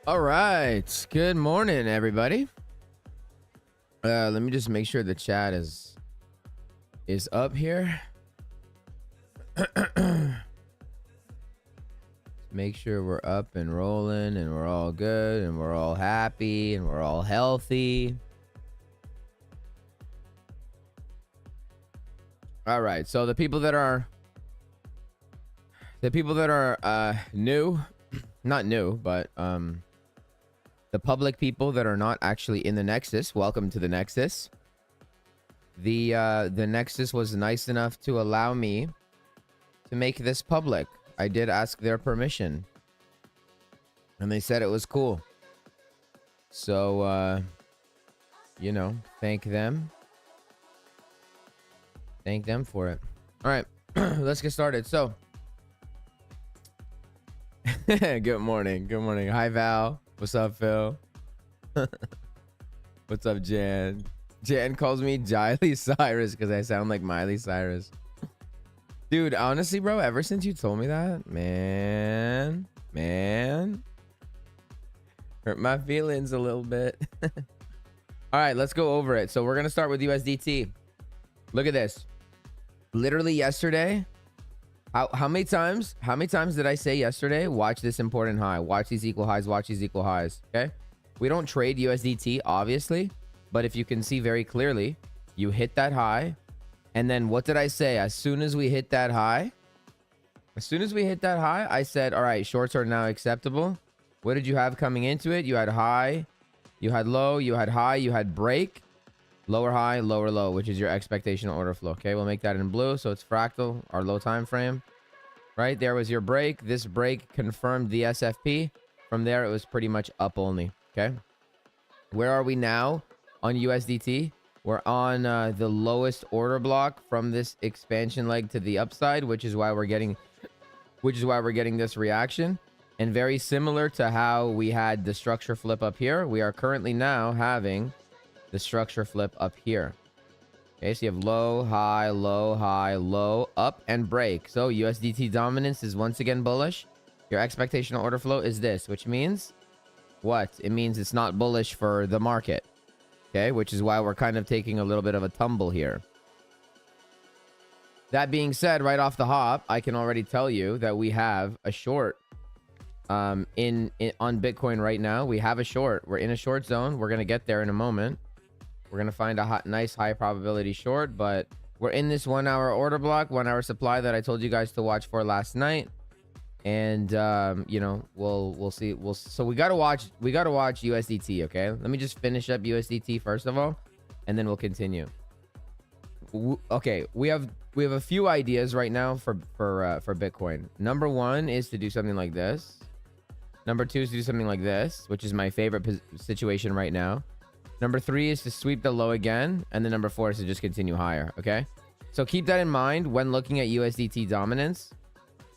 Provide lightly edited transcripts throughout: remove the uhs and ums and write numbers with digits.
All right. Good morning, everybody. Let me just make sure the chat is up here. Make sure we're up and rolling and we're all good and we're all happy and we're all healthy. All right. So the people that are new, not new, but the public people that are not actually in the Nexus, welcome to the Nexus. The Nexus was nice enough to allow me to make this public. I did ask their permission, and they said it was cool. So, you know, thank them. Thank them for it. All right, let's get started. So, good morning. Good morning. Hi, Val. What's up, Phil? What's up, Jan? Jan calls me Jiley Cyrus because I sound like Miley Cyrus. Dude, honestly, bro, ever since you told me that, man, hurt my feelings a little bit. All right, let's go over it. So we're going to start with USDT. Look at this. Literally yesterday, how many times did I say yesterday, watch this important high, watch these equal highs, watch these equal highs, okay? We don't trade USDT, obviously, but if you can see very clearly, you hit that high, and then what did I say? As soon as we hit that high, I said, all right, shorts are now acceptable. What did you have coming into it? You had high, you had low, you had high, you had break, lower high, lower low, which is your expectational order flow. Okay, we'll make that in blue, so it's fractal, our low time frame. Right there was your break. This break confirmed the SFP. From there, it was pretty much up only. Okay, where are we now on USDT? We're on the lowest order block from this expansion leg to the upside, which is why we're getting this reaction. And very similar to how we had the structure flip up here, we are currently now having the structure flip up here. Okay, so you have low, high, low, up, and break. So USDT dominance is once again bullish. Your expectational order flow is this, which means what? It means it's not bullish for the market. Okay, which is why we're kind of taking a little bit of a tumble here. That being said, right off the hop, I can already tell you that we have a short on Bitcoin right now. We have a short. We're in a short zone. We're going to get there in a moment. We're going to find a nice high probability short, but we're in this 1 hour order block, 1 hour supply that I told you guys to watch for last night. And, you know, we'll see. So we got to watch USDT. Okay. Let me just finish up USDT first of all, and then we'll continue. Okay. We have a few ideas right now for Bitcoin. Number one is to do something like this. Number two is to do something like this, which is my favorite situation right now. Number three is to sweep the low again. And then number four is to just continue higher. Okay. So keep that in mind when looking at USDT dominance.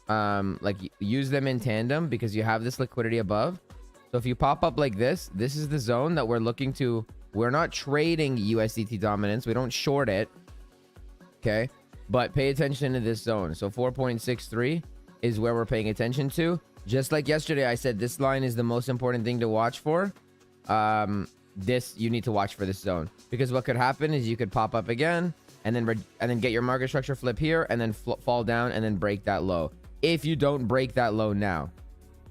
Like use them in tandem because you have this liquidity above. So if you pop up like this is the zone that we're looking to. We're not trading USDT dominance. We don't short it. Okay. But pay attention to this zone. So 4.63 is where we're paying attention to. Just like yesterday, I said this line is the most important thing to watch for. You need to watch for this zone because what could happen is you could pop up again and then get your market structure flip here and then fall down and then break that low. If you don't break that low now.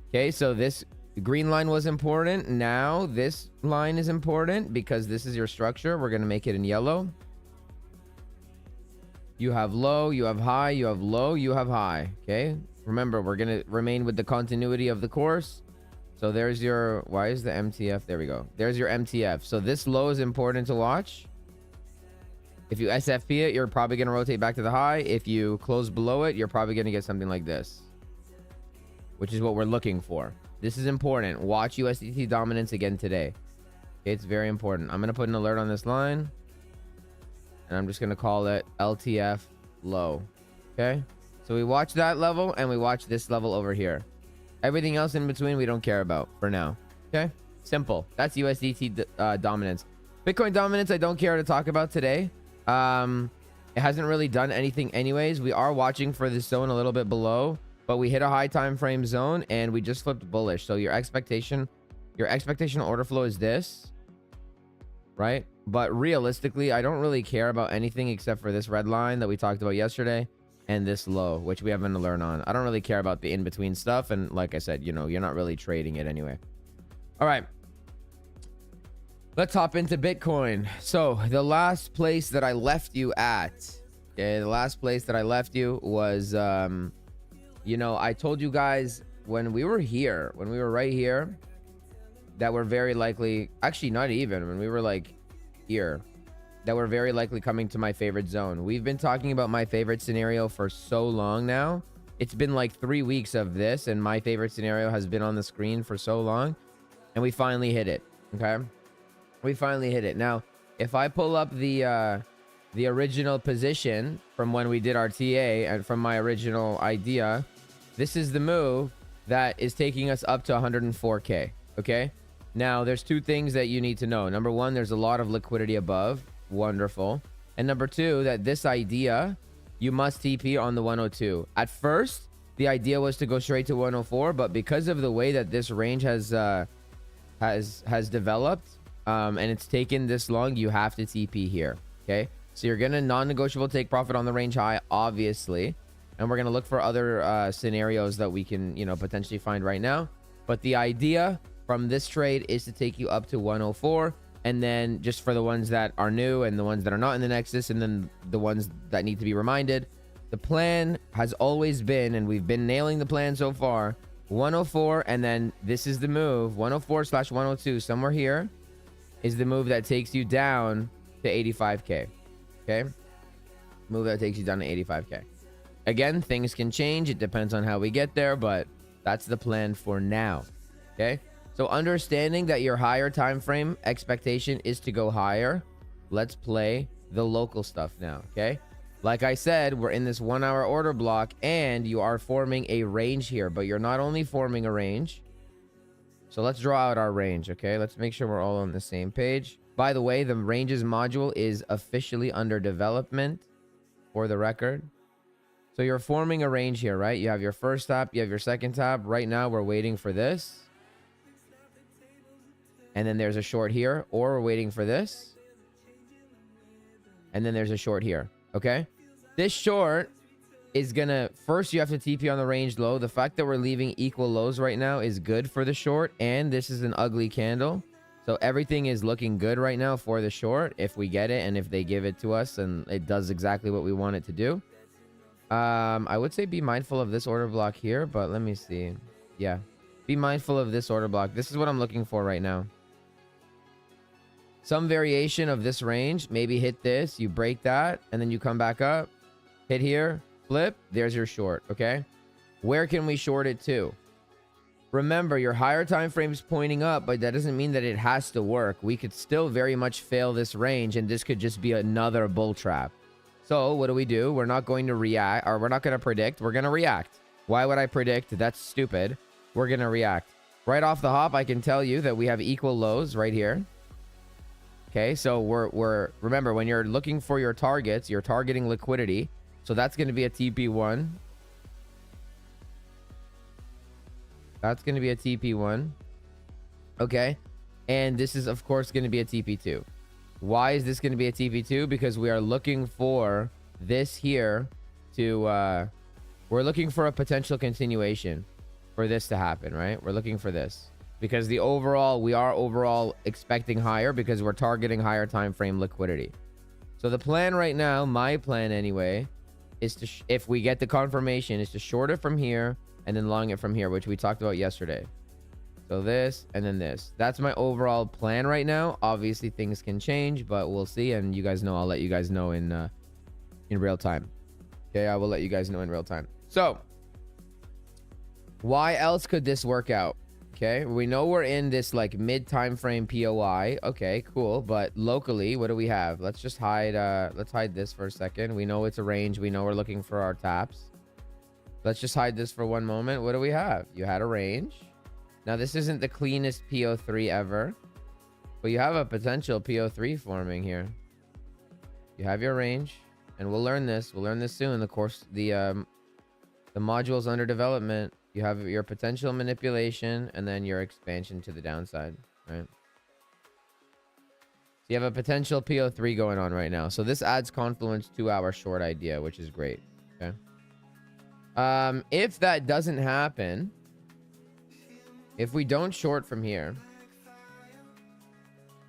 Okay, so this green line was important. Now this line is important because this is your structure. We're going to make it in yellow. You have low, you have high, you have low, you have high. Okay, remember, we're going to remain with the continuity of the course. So there's your, why is the MTF? There we go. There's your MTF. So this low is important to watch. If you SFP it, you're probably going to rotate back to the high. If you close below it, you're probably going to get something like this, which is what we're looking for. This is important. Watch USDT dominance again today. Okay, it's very important. I'm going to put an alert on this line, and I'm just going to call it LTF low. Okay, so we watch that level, and we watch this level over here. Everything else in between, we don't care about for now. Okay, simple. That's USDT dominance. Bitcoin dominance, I don't care to talk about today. It hasn't really done anything anyways. We are watching for this zone a little bit below, but we hit a high time frame zone and we just flipped bullish. So your expectation Your expectational order flow is this, right? But realistically, I don't really care about anything except for this red line that we talked about yesterday and this low, which we haven't to learn on. I don't really care about the in-between stuff. And like I said, you know, you're not really trading it anyway. All right. Let's hop into Bitcoin. So the last place that I left you at, okay, the last place that I left you was, you know, I told you guys when we were here, when we were right here, that we're very likely, actually not even, when we were like here, that we're very likely coming to my favorite zone. We've been talking about my favorite scenario for so long now. It's been like 3 weeks of this, and my favorite scenario has been on the screen for so long, and we finally hit it. Okay, we finally hit it. Now, if I pull up the original position from when we did our TA and from my original idea, this is the move that is taking us up to 104K. Okay. Now, there's two things that you need to know. Number one, there's a lot of liquidity above. Wonderful. And number two, that this idea, you must TP on the 102. At first, the idea was to go straight to 104, but because of the way that this range has developed, and it's taken this long, you have to TP here. Okay. So you're going to non-negotiable take profit on the range high, obviously. And we're going to look for other scenarios that we can, you know, potentially find right now. But the idea from this trade is to take you up to 104, and then just for the ones that are new and the ones that are not in the Nexus, and then the ones that need to be reminded, the plan has always been, and we've been nailing the plan so far, 104, and then this is the move, 104/102, somewhere here is the move that takes you down to 85K. Okay, move that takes you down to 85K. Again, things can change, it depends on how we get there, but that's the plan for now. Okay, so understanding that your higher time frame expectation is to go higher, let's play the local stuff now. Okay, like I said, we're in this 1 hour order block, and you are forming a range here, but you're not only forming a range. So let's draw out our range. Okay, let's make sure we're all on the same page. By the way, the ranges module is officially under development, for the record. So you're forming a range here, right? You have your first tap, you have your second tap. Right now, we're waiting for this. And then there's a short here, or we're waiting for this. And then there's a short here, okay? This short is gonna, first you have to TP on the range low. The fact that we're leaving equal lows right now is good for the short, and this is an ugly candle. So everything is looking good right now for the short, if we get it and if they give it to us and it does exactly what we want it to do. I would say be mindful of this order block here, but let me see. Yeah, be mindful of this order block. This is what I'm looking for right now. Some variation of this range. Maybe hit this, you break that, and then you come back up, hit here, flip, there's your short. Okay, where can we short it to? Remember, your higher time frame is pointing up, but that doesn't mean that it has to work. We could still very much fail this range, and this could just be another bull trap. So what do? We're not going to react, or we're not going to predict. We're going to react. Why would I predict? That's stupid. We're going to react. Right off the hop, I can tell you that we have equal lows right here. Okay, so we're remember, when you're looking for your targets, you're targeting liquidity. So that's going to be a TP1. That's going to be a TP1. Okay, and this is, of course, going to be a TP2. Why is this going to be a TP2? Because we are looking for this here to, we're looking for a potential continuation for this to happen, right? We're looking for this because we are overall expecting higher because we're targeting higher time frame liquidity. So the plan right now, my plan anyway, is to, if we get the confirmation, is to short it from here and then long it from here, which we talked about yesterday. So this and then this. That's my overall plan right now. Obviously, things can change, but we'll see. And you guys know, I'll let you guys know in real time. Okay, I will let you guys know in real time. So, why else could this work out? Okay, we know we're in this like mid time frame POI. Okay, cool. But locally, what do we have? Let's just hide. Let's hide this for a second. We know it's a range. We know we're looking for our taps. Let's just hide this for one moment. What do we have? You had a range. Now, this isn't the cleanest PO3 ever, but you have a potential PO3 forming here. You have your range, and we'll learn this. We'll learn this soon. Of course, the module's under development. You have your potential manipulation and then your expansion to the downside, right? So you have a potential PO3 going on right now. So this adds confluence to our short idea, which is great. Okay. If that doesn't happen, if we don't short from here,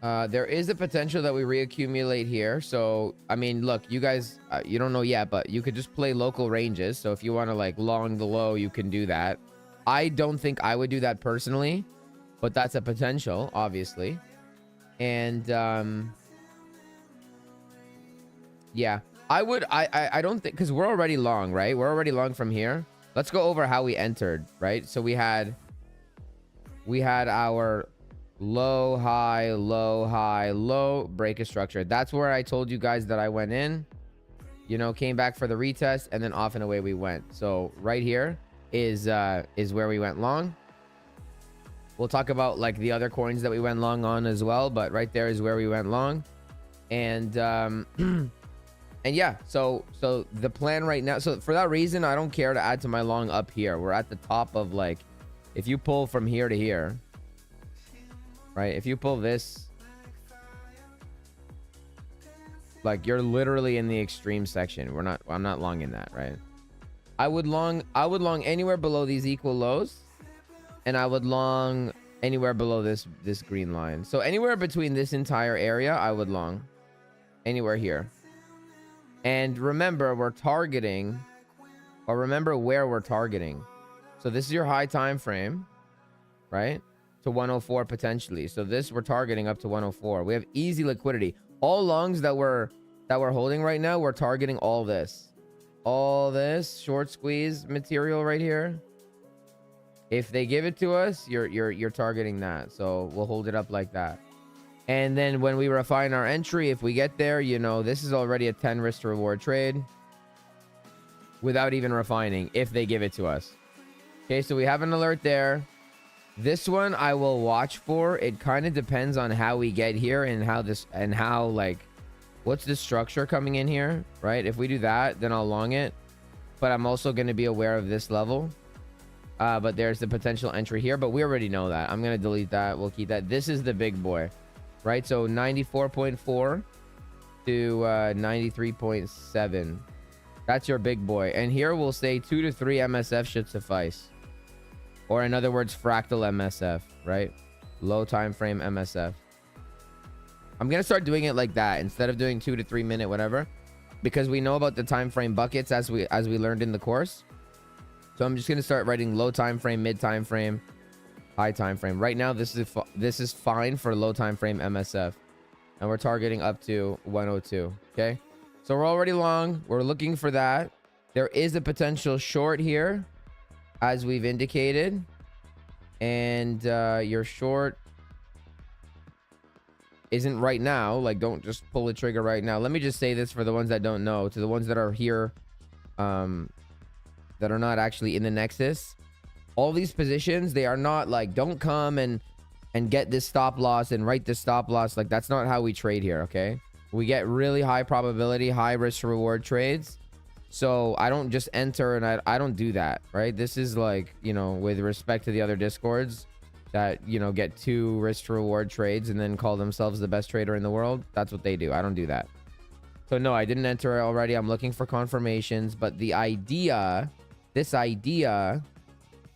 there is a potential that we reaccumulate here. So, I mean, look, you guys, you don't know yet, but you could just play local ranges. So if you want to like long the low, you can do that. I don't think I would do that personally, but that's a potential, obviously. And, yeah, I don't think, because we're already long, right? We're already long from here. Let's go over how we entered, right? So we had our low, high, low, high, low, break a structure. That's where I told you guys that I went in, you know, came back for the retest, and then off and away we went. So right here is where we went long. We'll talk about like the other coins that we went long on as well, but right there is where we went long. And and yeah, so the plan right now, so for that reason, I don't care to add to my long up here. We're at the top of, like, if you pull from here to here, right? If you pull this, like, you're literally in the extreme section. I'm not long in that, right? I would long anywhere below these equal lows, and I would long anywhere below this green line. So anywhere between this entire area, I would long anywhere here. And remember, we're targeting, or remember where we're targeting. So this is your high time frame, right? To 104 potentially. So this we're targeting up to 104. We have easy liquidity. All longs that we're holding right now, we're targeting all this short squeeze material right here. If they give it to us, you're targeting that. So we'll hold it up like that. And then when we refine our entry, if we get there, you know, this is already a 10 risk to reward trade without even refining if they give it to us. Okay, so we have an alert there. This one I will watch for. It kind of depends on how we get here and how like what's the structure coming in here, right? If we do that, then I'll long it. But I'm also going to be aware of this level. But there's the potential entry here, but we already know that. I'm going to delete that. We'll keep that. This is the big boy, right? So 94.4 to 93.7. That's your big boy. And here we'll say 2 to 3 MSF should suffice. Or in other words, fractal MSF, right? Low time frame MSF. I'm going to start doing it like that instead of doing 2 to 3 minute, whatever, because we know about the time frame buckets as we learned in the course. So I'm just going to start writing low time frame, mid time frame, high time frame. Right now, this is fine for low time frame MSF. And we're targeting up to 102. Okay. So we're already long. We're looking for that. There is a potential short here, as we've indicated. And your short isn't right now. Like, don't just pull the trigger right now. Let me just say this for the ones that don't know, to the ones that are here, that are not actually in the Nexus. All these positions, they are not like, don't come and get this stop loss and write this stop loss. Like, that's not how we trade here. Okay, we get really high probability, high risk to reward trades. So I don't just enter and I don't do that, right? This is like, you know, with respect to the other discords that, you know, get 2 risk to reward trades and then call themselves the best trader in the world. That's what they do. I don't do that. So no, I didn't enter already. I'm looking for confirmations, but the idea, this idea,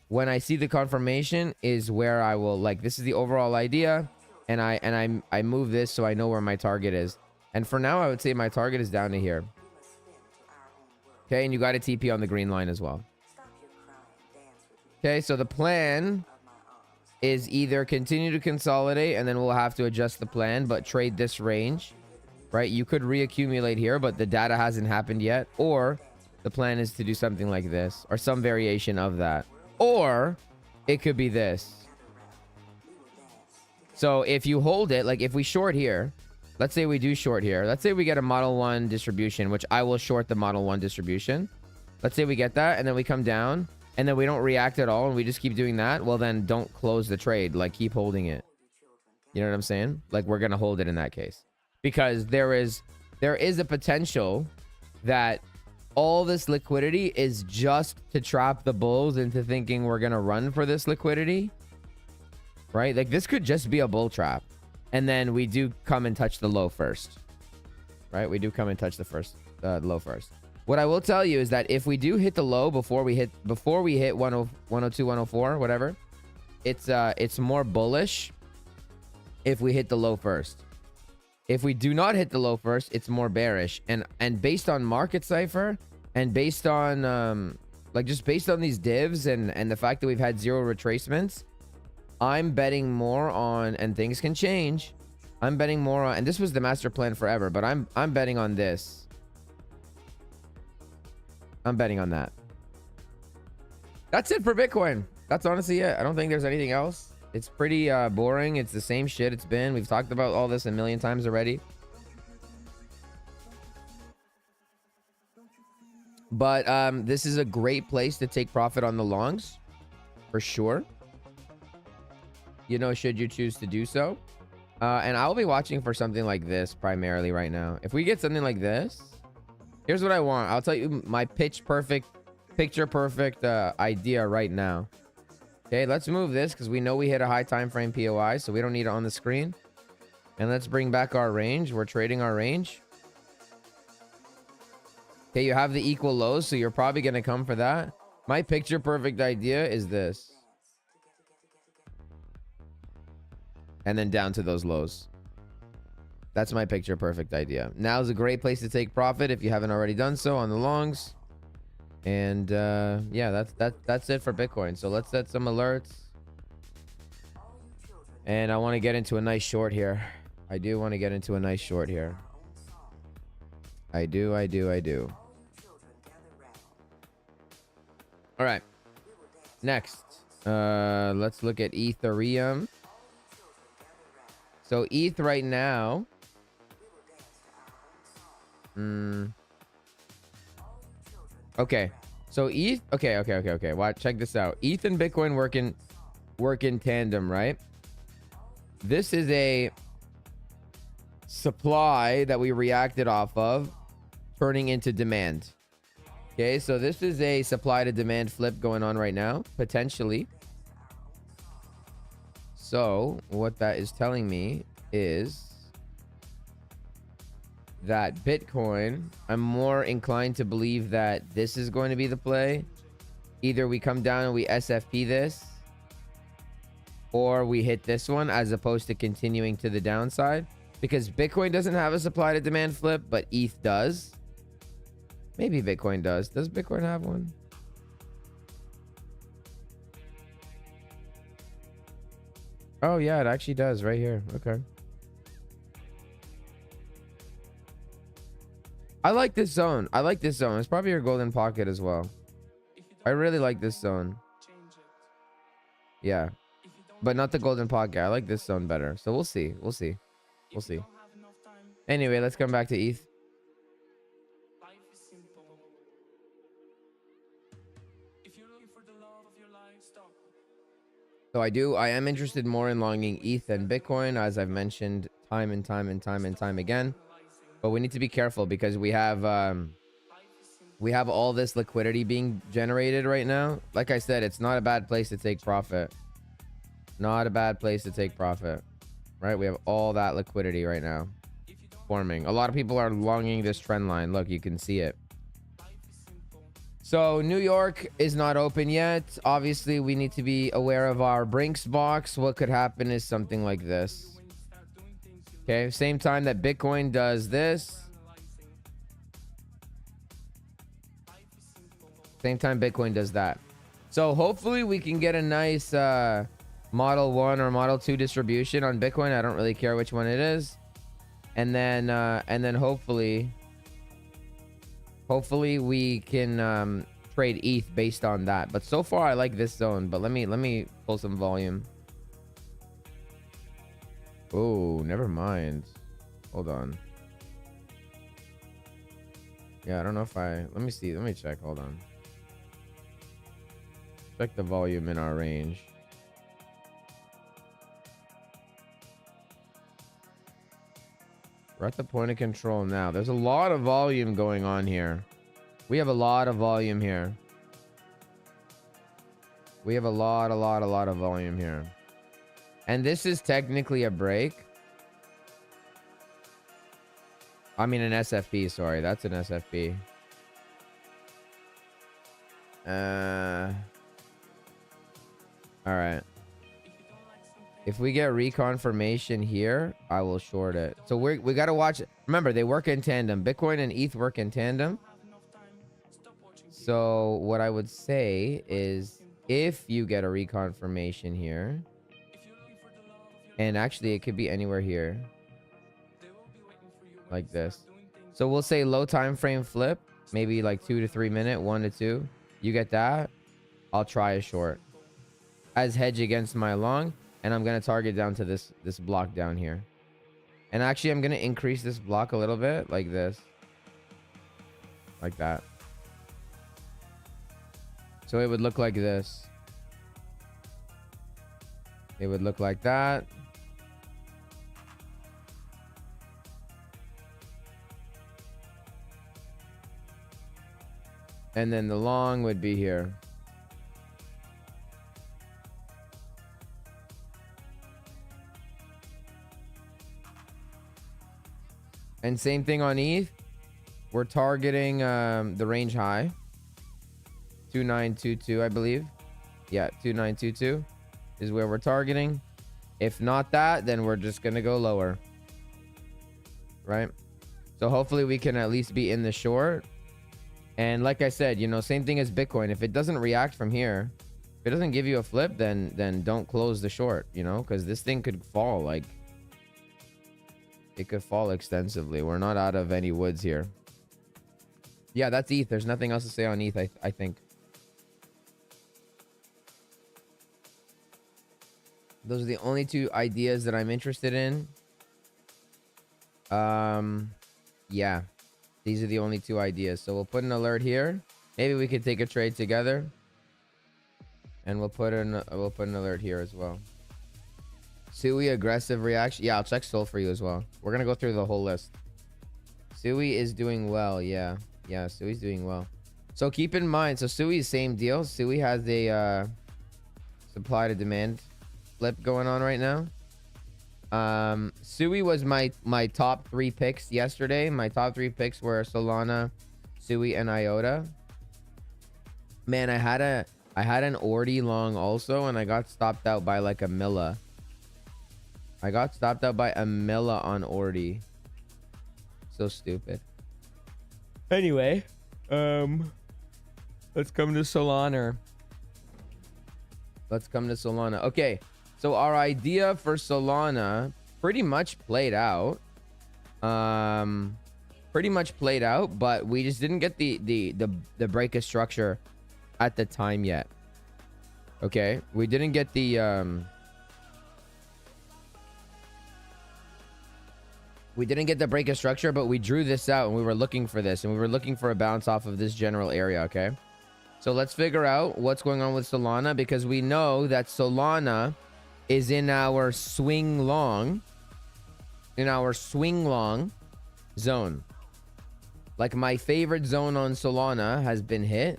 when I see the confirmation is where I will, like, this is the overall idea, and I move this so I know where my target is. And for now, I would say my target is down to here. Okay, and you got a TP on the green line as well. Okay, so the plan is either continue to consolidate, and then we'll have to adjust the plan, but trade this range, right? You could reaccumulate here, but the data hasn't happened yet. Or the plan is to do something like this, or some variation of that. Or it could be this. So if you hold it, like if we short here, let's say we do short here. Let's say we get a Model 1 distribution, which I will short the Model 1 distribution. Let's say we get that, and then we come down, and then we don't react at all, and we just keep doing that. Well, then don't close the trade. Like, keep holding it. You know what I'm saying? Like, we're going to hold it in that case. Because there is a potential that all this liquidity is just to trap the bulls into thinking we're going to run for this liquidity, right? Like this could just be a bull trap. And then we do come and touch the low first, right? We do come and touch the low first. What I will tell you is that if we do hit the low before we hit 102, 104, whatever, it's more bullish if we hit the low first. If we do not hit the low first, it's more bearish. And based on market cipher and based on like just based on these divs and the fact that we've had 0 retracements, I'm betting more on, and things can change. I'm betting more on, and this was the master plan forever, but I'm betting on this. I'm betting on that. That's it for Bitcoin. That's honestly it. I don't think there's anything else. It's pretty boring. It's the same shit it's been. We've talked about all this a million times already. But this is a great place to take profit on the longs, for sure. You know, should you choose to do so. And I'll be watching for something like this primarily right now. If we get something like this, here's what I want. I'll tell you my picture perfect idea right now. Okay, let's move this because we know we hit a high time frame POI, so we don't need it on the screen. And let's bring back our range. We're trading our range. Okay, you have the equal lows, so you're probably going to come for that. My picture perfect idea is this. And then down to those lows. That's my picture perfect idea. Now is a great place to take profit if you haven't already done so on the longs. And yeah, that's it for Bitcoin. So let's set some alerts. And I want to get into a nice short here. I do want to get into a nice short here. I do. All right. Next, let's look at Ethereum. So ETH right now. Okay. So ETH. Okay. Watch. Check this out. ETH and Bitcoin work in tandem, right? This is a supply that we reacted off of, turning into demand. Okay, so this is a supply to demand flip going on right now, potentially. So what that is telling me is that Bitcoin, I'm more inclined to believe that this is going to be the play. Either we come down and we SFP this, or we hit this one as opposed to continuing to the downside, because Bitcoin doesn't have a supply to demand flip, but ETH does. Maybe Bitcoin does. Does Bitcoin have one? Oh yeah, it actually does right here. Okay. I like this zone. It's probably your golden pocket as well. I really like this zone. Yeah. But not the golden pocket. I like this zone better. So we'll see. Anyway, let's come back to ETH. So I am interested more in longing ETH than Bitcoin, as I've mentioned time and time again. But we need to be careful because we have all this liquidity being generated right now. Like I said, it's not a bad place to take profit. Not a bad place to take profit, right? We have all that liquidity right now forming. A lot of people are longing this trend line. Look, you can see it. So New York is not open yet. Obviously, we need to be aware of our Brinks box. What could happen is something like this. Okay, same time that Bitcoin does this. Same time Bitcoin does that. So hopefully we can get a nice Model 1 or Model 2 distribution on Bitcoin. I don't really care which one it is. And then hopefully we can trade ETH based on that. But so far I like this zone, but let me pull some volume. Oh, never mind. Hold on. Yeah, I don't know if let me see. Let me check. Hold on. Check the volume in our range. We're at the point of control now. There's a lot of volume going on here. We have a lot of volume here. We have a lot of volume here. And this is technically a break. I mean an SFP, sorry. That's an SFP. Alright. If we get reconfirmation here, I will short it. So we got to watch it. Remember, they work in tandem. Bitcoin and ETH work in tandem. So what I would say is if you get a reconfirmation here, and actually it could be anywhere here, like this. So we'll say low time frame flip, maybe like 2 to 3 minute, 1 to 2. You get that, I'll try a short as hedge against my long, and I'm gonna target down to this block down here. And actually I'm gonna increase this block a little bit, like this, like that. So it would look like this. It would look like that. And then the long would be here. And same thing on ETH. We're targeting the range high. 2922, I believe. Yeah, 2922 is where we're targeting. If not that, then we're just going to go lower. Right? So hopefully we can at least be in the short. And like I said, you know, same thing as Bitcoin. If it doesn't react from here, if it doesn't give you a flip, then don't close the short, you know, because this thing could fall. Like, it could fall extensively. We're not out of any woods here. Yeah, that's ETH. There's nothing else to say on ETH, I think. Those are the only two ideas that I'm interested in. Yeah. These are the only two ideas. So we'll put an alert here. Maybe we could take a trade together. And we'll put an alert here as well. Sui aggressive reaction. Yeah, I'll check Sol for you as well. We're gonna go through the whole list. Sui is doing well. Yeah. Yeah, Sui's doing well. So keep in mind, so Sui's same deal. Sui has a supply to demand flip going on right now. Sui was my top 3 picks yesterday. My top 3 picks were Solana, Sui, and IOTA. Man, I had an Ordi long also, and I got stopped out by like a milla. I got stopped out by a milla on Ordi. So stupid. Anyway, let's come to Solana. Let's come to Solana. Okay. So our idea for Solana pretty much played out. Pretty much played out, but we just didn't get the break of structure at the time yet. Okay, we didn't get the break of structure, but we drew this out and we were looking for this, and we were looking for a bounce off of this general area. Okay, so let's figure out what's going on with Solana, because we know that Solana is in our swing long zone. Like, my favorite zone on Solana has been hit,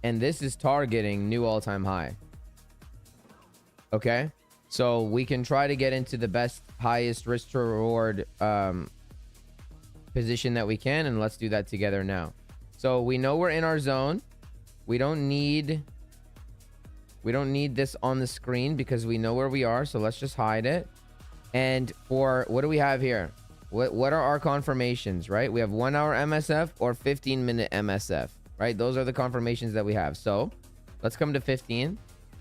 and this is targeting new all-time high. Okay, so we can try to get into the best, highest risk to reward position that we can, and let's do that together now. So we know we're in our zone. We don't need this on the screen because we know where we are. So let's just hide it. And for what do we have here? What are our confirmations, right? We have 1 hour MSF or 15-minute MSF, right? Those are the confirmations that we have. So let's come to 15.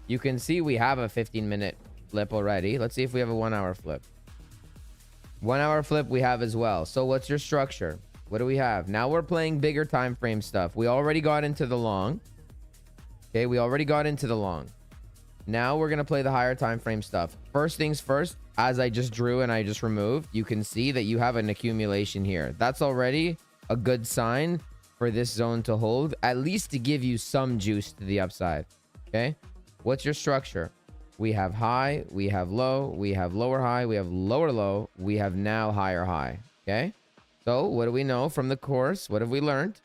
You can see we have a 15-minute flip already. Let's see if we have a 1 hour flip. 1 hour flip we have as well. So what's your structure? What do we have? Now we're playing bigger time frame stuff. We already got into the long. Okay, we already got into the long. Now we're going to play the higher time frame stuff. First things first, as I just drew and I just removed, you can see that you have an accumulation here. That's already a good sign for this zone to hold, at least to give you some juice to the upside. Okay, what's your structure? We have high, we have low, we have lower high, we have lower low, we have now higher high. Okay, so what do we know from the course? What have we learned?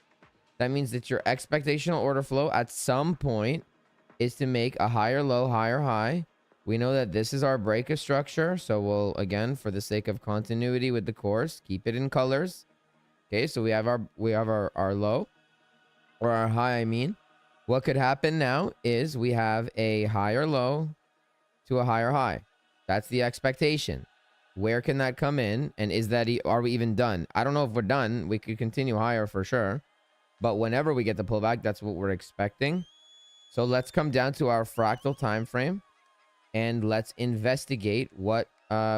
That means that your expectational order flow at some point is to make a higher low, higher high. We know that this is our break of structure. So we'll, again, for the sake of continuity with the course, keep it in colors. Okay, so we have our low, or our high, I mean. What could happen now is we have a higher low to a higher high. That's the expectation. Where can that come in? And is that, are we even done? I don't know if we're done. We could continue higher for sure. But whenever we get the pullback, that's what we're expecting. So let's come down to our fractal time frame and let's investigate what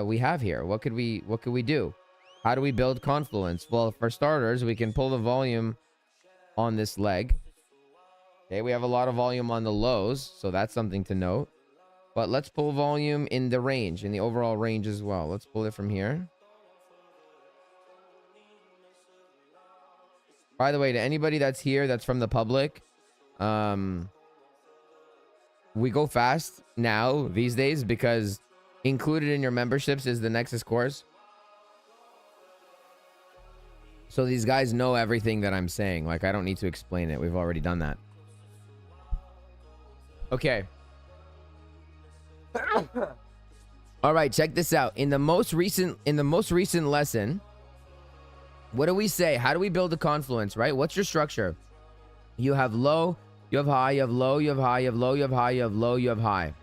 we have here. What could we do? How do we build confluence? Well, for starters, we can pull the volume on this leg. Okay, we have a lot of volume on the lows, so that's something to note. But let's pull volume in the range, in the overall range as well. Let's pull it from here. By the way, to anybody that's here, that's from the public, we go fast now these days because included in your memberships is the Nexus course. So these guys know everything that I'm saying. Like, I don't need to explain it. We've already done that. Okay. All right, check this out. In the most recent lesson, what do we say? How do we build a confluence, right? What's your structure? You have low, you have high, you have low, you have high, you have low, you have high, you have low, you have high.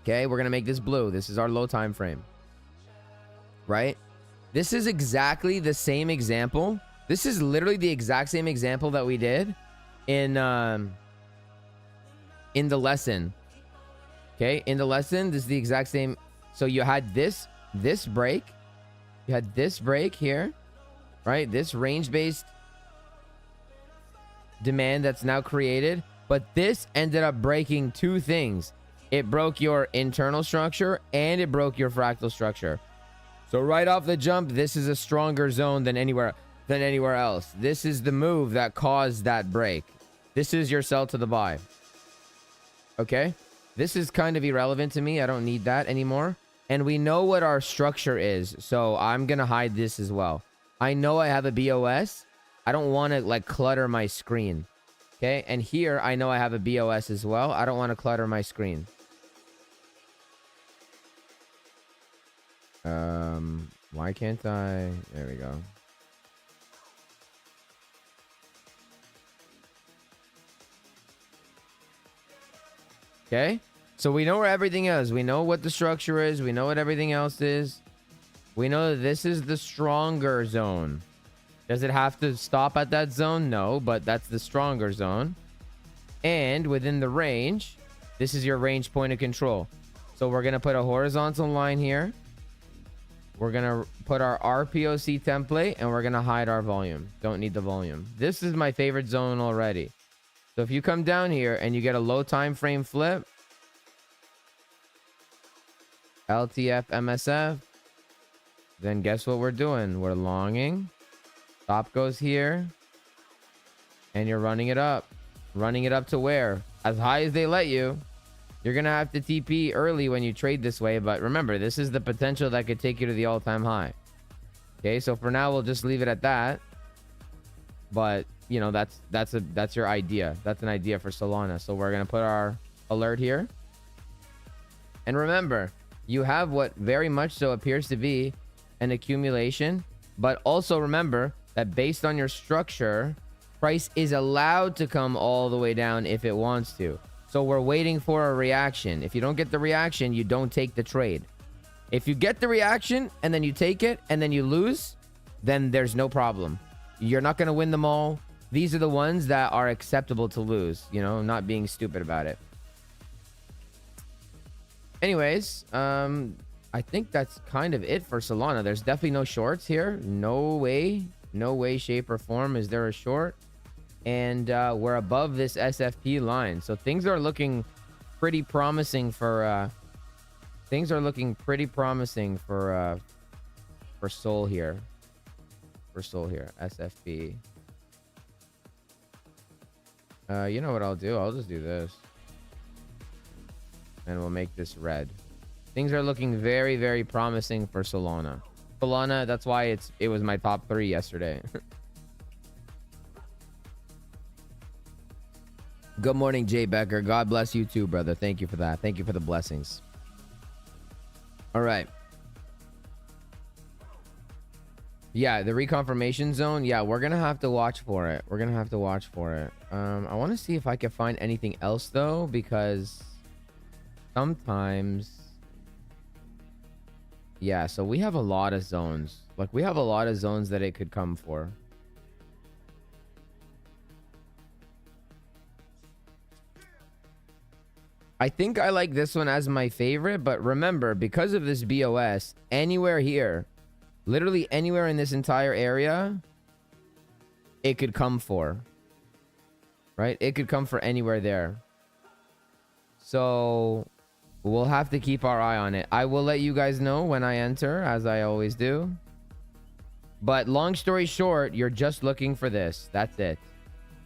Okay, we're going to make this blue. This is our low time frame. Right? This is exactly the same example. This is literally the exact same example that we did in the lesson. Okay, in the lesson, this is the exact same. So you had this break. You had this break here. Right? This range-based demand that's now created. But this ended up breaking two things. It broke your internal structure and it broke your fractal structure. So right off the jump, this is a stronger zone than anywhere else. This is the move that caused that break. This is your sell to the buy. Okay? This is kind of irrelevant to me. I don't need that anymore. And we know what our structure is. So I'm going to hide this as well. I know I have a BOS. I don't want to like clutter my screen. Okay. And here I know I have a BOS as well. I don't want to clutter my screen. Why can't I? There we go. Okay. So we know where everything is. We know what the structure is. We know what everything else is. We know that this is the stronger zone. Does it have to stop at that zone? No, but that's the stronger zone. And within the range, this is your range point of control. So we're going to put a horizontal line here. We're going to put our RPOC template and we're going to hide our volume. Don't need the volume. This is my favorite zone already. So if you come down here and you get a low time frame flip, LTF MSF, then guess what we're doing? We're longing. Stop goes here. And you're running it up. Running it up to where? As high as they let you. You're going to have to TP early when you trade this way. But remember, this is the potential that could take you to the all-time high. Okay, so for now, we'll just leave it at that. But, you know, that's your idea. That's an idea for Solana. So we're going to put our alert here. And remember, you have what very much so appears to be an accumulation, but also remember that based on your structure, price is allowed to come all the way down if it wants to. So we're waiting for a reaction. If you don't get the reaction, you don't take the trade. If you get the reaction and then you take it and then you lose, then there's no problem. You're not going to win them all. These are the ones that are acceptable to lose, you know, not being stupid about it. Anyways, I think that's kind of it for Solana. There's definitely no shorts here. No way, shape, or form is there a short. And we're above this SFP line. So things are looking pretty promising for Sol here. SFP. You know what I'll do? I'll just do this. And we'll make this red. Things are looking very, very promising for Solana. Solana, that's why it was my top 3 yesterday. Good morning, Jay Becker. God bless you too, brother. Thank you for that. Thank you for the blessings. All right. Yeah, the reconfirmation zone. Yeah, we're gonna have to watch for it. We're gonna have to watch for it. I want to see if I can find anything else though, because sometimes, yeah. So we have a lot of zones. Like we have a lot of zones that it could come for. I think I like this one as my favorite, but remember, because of this BOS, anywhere here, literally anywhere in this entire area, it could come for. Right? It could come for anywhere there. So we'll have to keep our eye on it. I will let you guys know when I enter, as I always do. But long story short, you're just looking for this. That's it.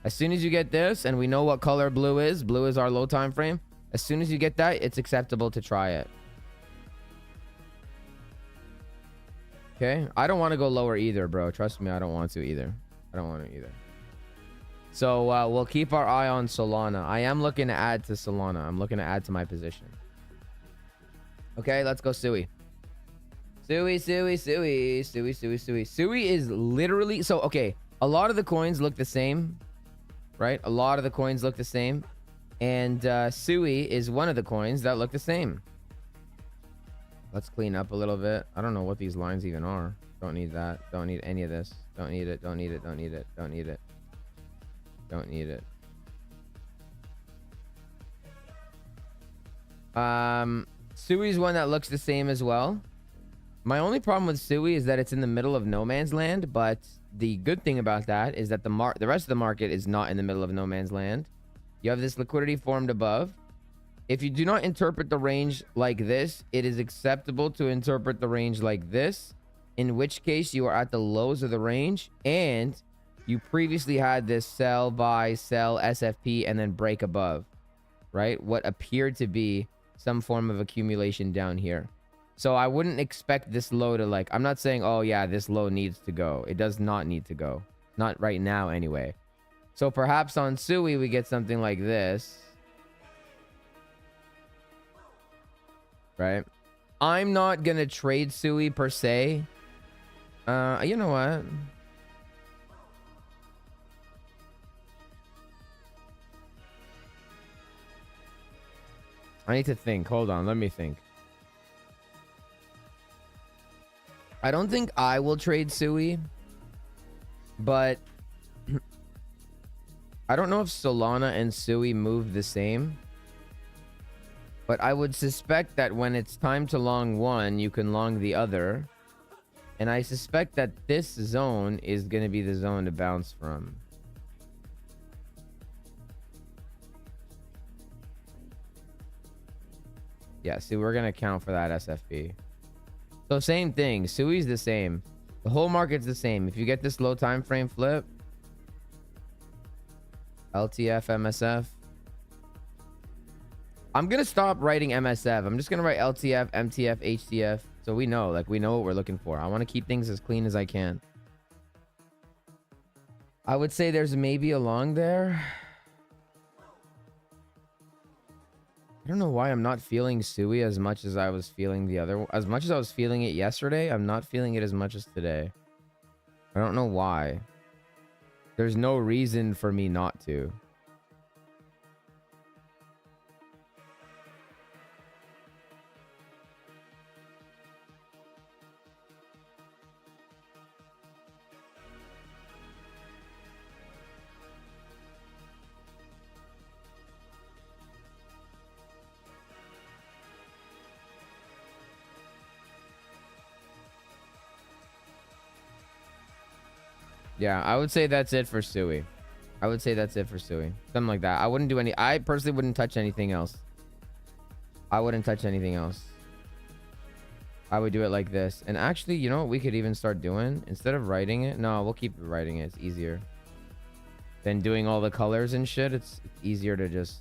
As soon as you get this, and we know what color blue is our low time frame. As soon as you get that, it's acceptable to try it. Okay? I don't want to go lower either, bro. Trust me, I don't want to either. I don't want to either. So we'll keep our eye on Solana. I am looking to add to Solana. I'm looking to add to my position. Okay, let's go Sui. Sui. Sui is literally... So, okay. A lot of the coins look the same. Right? A lot of the coins look the same. And Sui is one of the coins that look the same. Let's clean up a little bit. I don't know what these lines even are. Don't need that. Don't need any of this. Don't need it. Don't need it. Don't need it. Don't need it. Don't need it. Sui's one that looks the same as well. My only problem with Sui is that it's in the middle of no man's land, but the good thing about that is that the rest of the market is not in the middle of no man's land. You have this liquidity formed above. If you do not interpret the range like this, it is acceptable to interpret the range like this, in which case you are at the lows of the range and you previously had this sell, buy, sell, SFP, and then break above, right? What appeared to be some form of accumulation down here. So I wouldn't expect this low to like, I'm not saying, oh yeah, this low needs to go. It does not need to go. Not right now anyway. So perhaps on Sui, we get something like this. Right? I'm not going to trade Sui per se. You know what? I need to think. Hold on. Let me think. I don't think I will trade Sui. But I don't know if Solana and Sui move the same. But I would suspect that when it's time to long one, you can long the other. And I suspect that this zone is going to be the zone to bounce from. Yeah, see, we're going to account for that SFP. So same thing. Sui's the same. The whole market's the same. If you get this low time frame flip, LTF, MSF. I'm going to stop writing MSF. I'm just going to write LTF, MTF, HTF. So we know, like, we know what we're looking for. I want to keep things as clean as I can. I would say there's maybe a long there. I don't know why I'm not feeling Sui as much as I was feeling the other. As much as I was feeling it yesterday, I'm not feeling it as much as today. I don't know why. There's no reason for me not to. Yeah, I would say that's it for Sui. I would say that's it for Sui. Something like that. I wouldn't do any... I personally wouldn't touch anything else. I wouldn't touch anything else. I would do it like this. And actually, you know what we could even start doing? Instead of writing it... No, we'll keep writing it. It's easier. Than doing all the colors and shit. It's easier to just...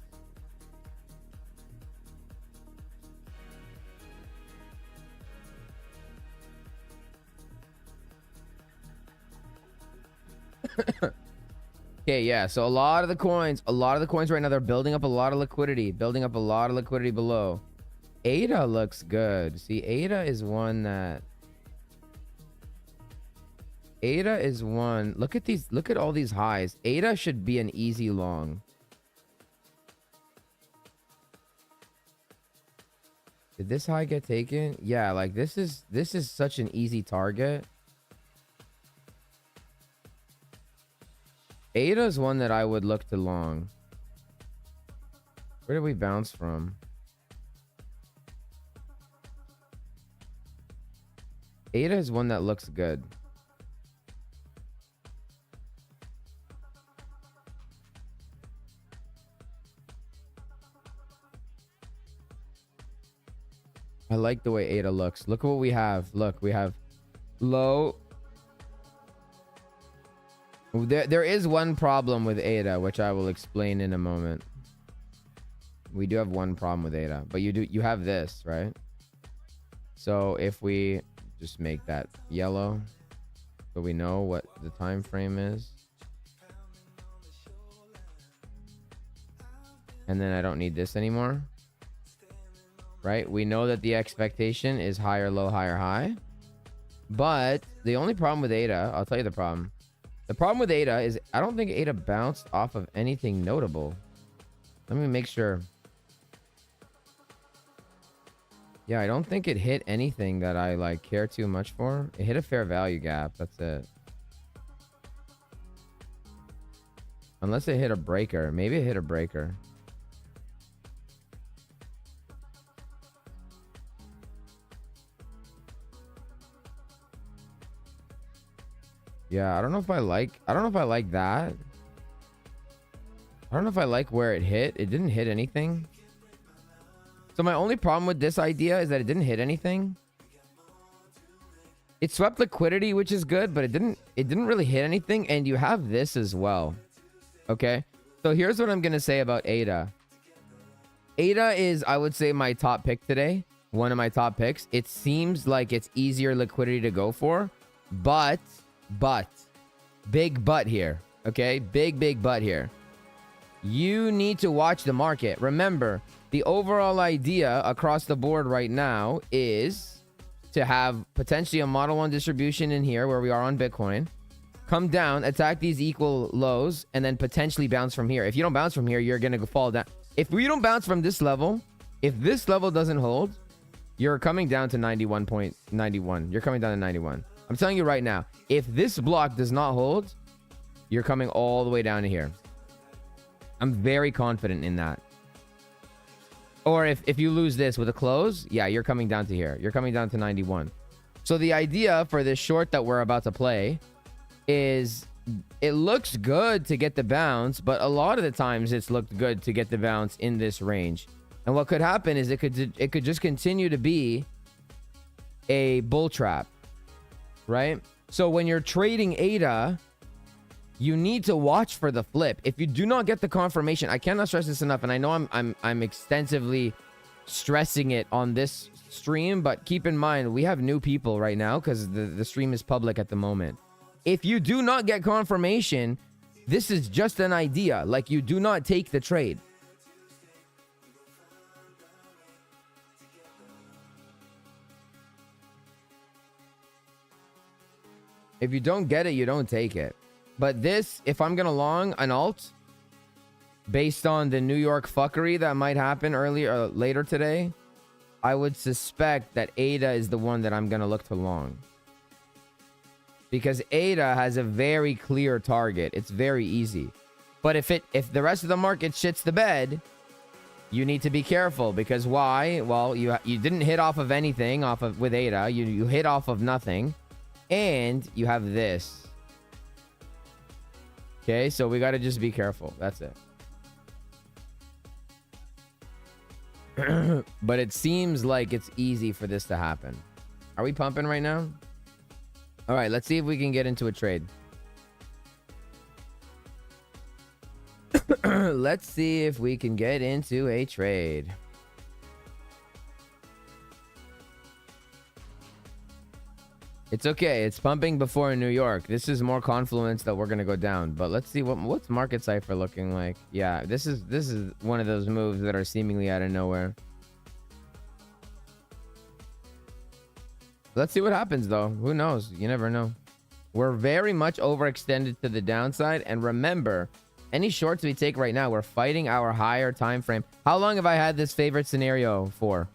Okay, yeah. So a lot of the coins right now, they're building up a lot of liquidity, below. ADA looks good. See, ADA is one. Look at these. Look at all these highs. ADA should be an easy long. Did this high get taken? Yeah, like this is such an easy target. ADA is one that I would look to long. Where did we bounce from? ADA is one that looks good. I like the way ADA looks. Look at what we have. Look, we have low. There is one problem with ADA, which I will explain in a moment. We do have one problem with ADA, but you have this, right? So if we just make that yellow, so we know what the time frame is. And then I don't need this anymore. Right? We know that the expectation is higher, low, higher, high. But the only problem with ADA, I'll tell you the problem. The problem with ADA is I don't think ADA bounced off of anything notable. Let me make sure. Yeah, I don't think it hit anything that I like care too much for. It hit a fair value gap. That's it. Unless it hit a breaker. Maybe it hit a breaker. Yeah, I don't know if I like that. I don't know if I like where it hit. It didn't hit anything. So my only problem with this idea is that it didn't hit anything. It swept liquidity, which is good, but it didn't really hit anything. And you have this as well. Okay. So here's what I'm going to say about ADA. ADA is, I would say, my top pick today. One of my top picks. It seems like it's easier liquidity to go for, but big but here. Okay. Big but here. You need to watch the market. Remember, the overall idea across the board right now is to have potentially a Model 1 distribution in here where we are on Bitcoin. Come down, attack these equal lows, and then potentially bounce from here. If you don't bounce from here, you're going to fall down. If we don't bounce from this level, if this level doesn't hold, you're coming down to 91.91. You're coming down to 91. I'm telling you right now, if this block does not hold, you're coming all the way down to here. I'm very confident in that. Or if you lose this with a close, yeah, you're coming down to here. You're coming down to 91. So the idea for this short that we're about to play is it looks good to get the bounce, but a lot of the times it's looked good to get the bounce in this range. And what could happen is it could just continue to be a bull trap, right? So when you're trading ADA, you need to watch for the flip. If you do not get the confirmation, I cannot stress this enough, and I know I'm extensively stressing it on this stream, but keep in mind we have new people right now because the stream is public at the moment. If you do not get confirmation, this is just an idea. Like, you do not take the trade. If you don't get it, you don't take it. But this, if I'm going to long an alt, based on the New York fuckery that might happen earlier or later today, I would suspect that ADA is the one that I'm going to look to long. Because ADA has a very clear target. It's very easy. But if the rest of the market shits the bed, you need to be careful. Because why? Well, you didn't hit off of anything with ADA. You hit off of nothing. And you have this. Okay, so we got to just be careful. That's it. But it seems like it's easy for this to happen. Are we pumping right now? All right, let's see if we can get into a trade. Let's see if we can get into a trade. It's okay. It's pumping before in New York. This is more confluence that we're gonna go down. But let's see what's market cipher looking like. Yeah, this is one of those moves that are seemingly out of nowhere. Let's see what happens though. Who knows? You never know. We're very much overextended to the downside. And remember, any shorts we take right now, we're fighting our higher time frame. How long have I had this favorite scenario for?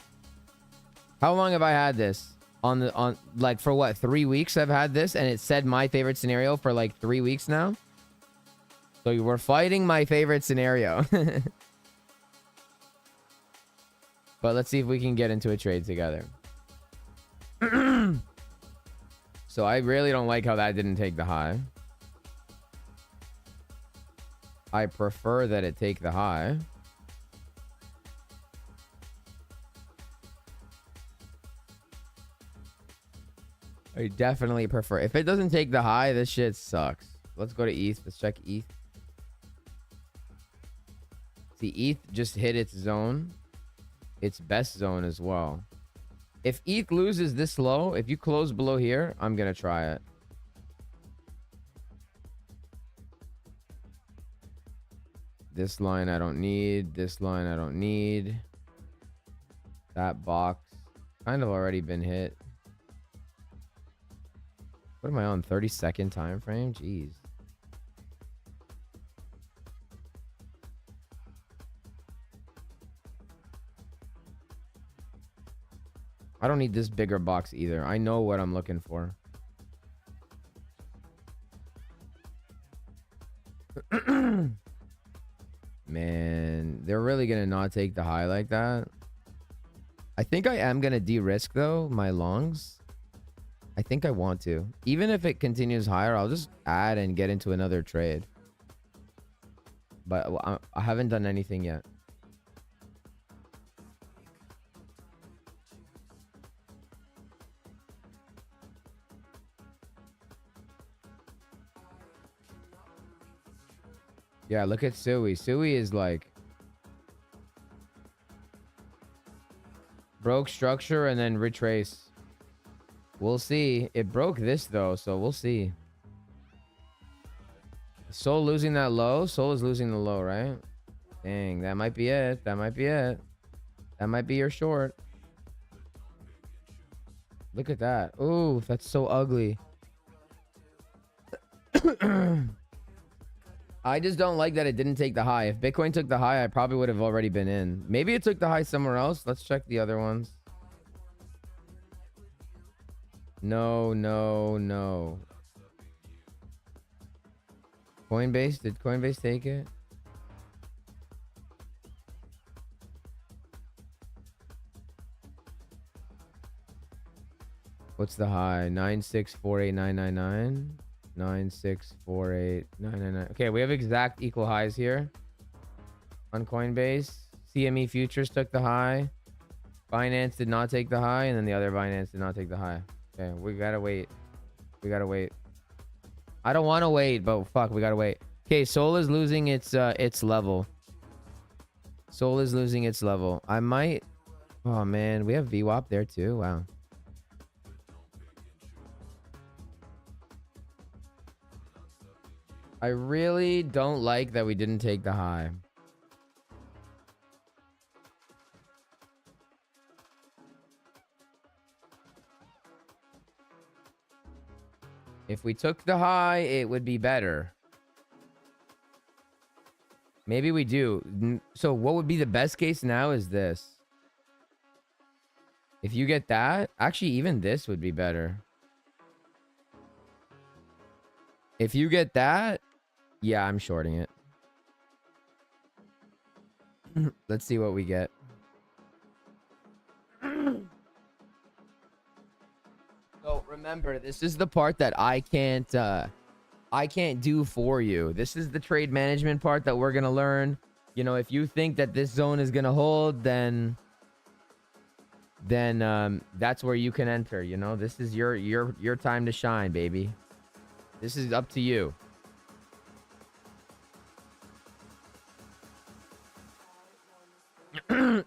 How long have I had this? On like for what, 3 weeks I've had this, and it said my favorite scenario for like 3 weeks now. So we're fighting my favorite scenario. But let's see if we can get into a trade together. So I really don't like how that didn't take the high. I prefer that it take the high. I definitely prefer. If it doesn't take the high, this shit sucks. Let's go to ETH. Let's check ETH. See, ETH just hit its zone. Its best zone as well. If ETH loses this low, if you close below here, I'm going to try it. This line I don't need. This line I don't need. That box kind of already been hit. What am I on? 30-second time frame? Jeez. I don't need this bigger box either. I know what I'm looking for. Man, they're really going to not take the high like that. I think I am going to de-risk, though, my longs. I think I want to. Even if it continues higher, I'll just add and get into another trade. But I haven't done anything yet. Yeah, look at Sui. Sui is like broke structure and then retrace. We'll see. It broke this though, so we'll see. Sol losing that low. Sol is losing the low, right? Dang, that might be it. That might be it. That might be your short. Look at that. Ooh, that's so ugly. I just don't like that it didn't take the high. If Bitcoin took the high, I probably would have already been in. Maybe it took the high somewhere else. Let's check the other ones. No, no, no. Coinbase? Did Coinbase take it? What's the high? 9648999. 9648999. Okay, we have exact equal highs here on Coinbase. CME futures took the high. Binance did not take the high, and then the other Binance did not take the high. Okay, we gotta wait. We gotta wait. I don't want to wait, but fuck, we gotta wait. Okay, Sol is losing its level. Sol is losing its level. I might. Oh man, we have VWAP there too. Wow. I really don't like that we didn't take the high. If we took the high, it would be better. Maybe we do. So what would be the best case now is this. If you get that, actually even this would be better. If you get that, yeah, I'm shorting it. Let's see what we get. So remember, this is the part that I can't do for you. This is the trade management part that we're gonna learn. You know, if you think that this zone is gonna hold, then that's where you can enter. You know, this is your time to shine, baby. This is up to you.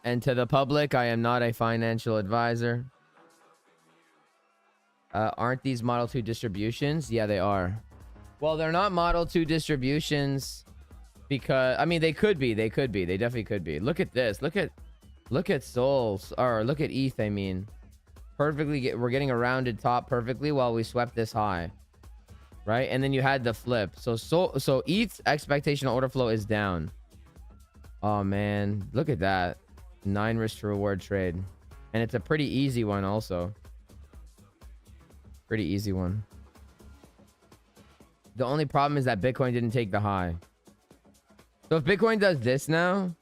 And to the public, I am not a financial advisor. Aren't these Model 2 distributions? Yeah, they are. Well, they're not Model 2 distributions because, I mean, they could be. They could be. They definitely could be. Look at this. Look at Souls, or look at ETH, I mean. We're getting a rounded top perfectly while we swept this high. Right? And then you had the flip. So ETH's expectational order flow is down. Oh, man. Look at that. 9 risk to reward trade. And it's a pretty easy one also. Pretty easy one. The only problem is that Bitcoin didn't take the high. So if Bitcoin does this now,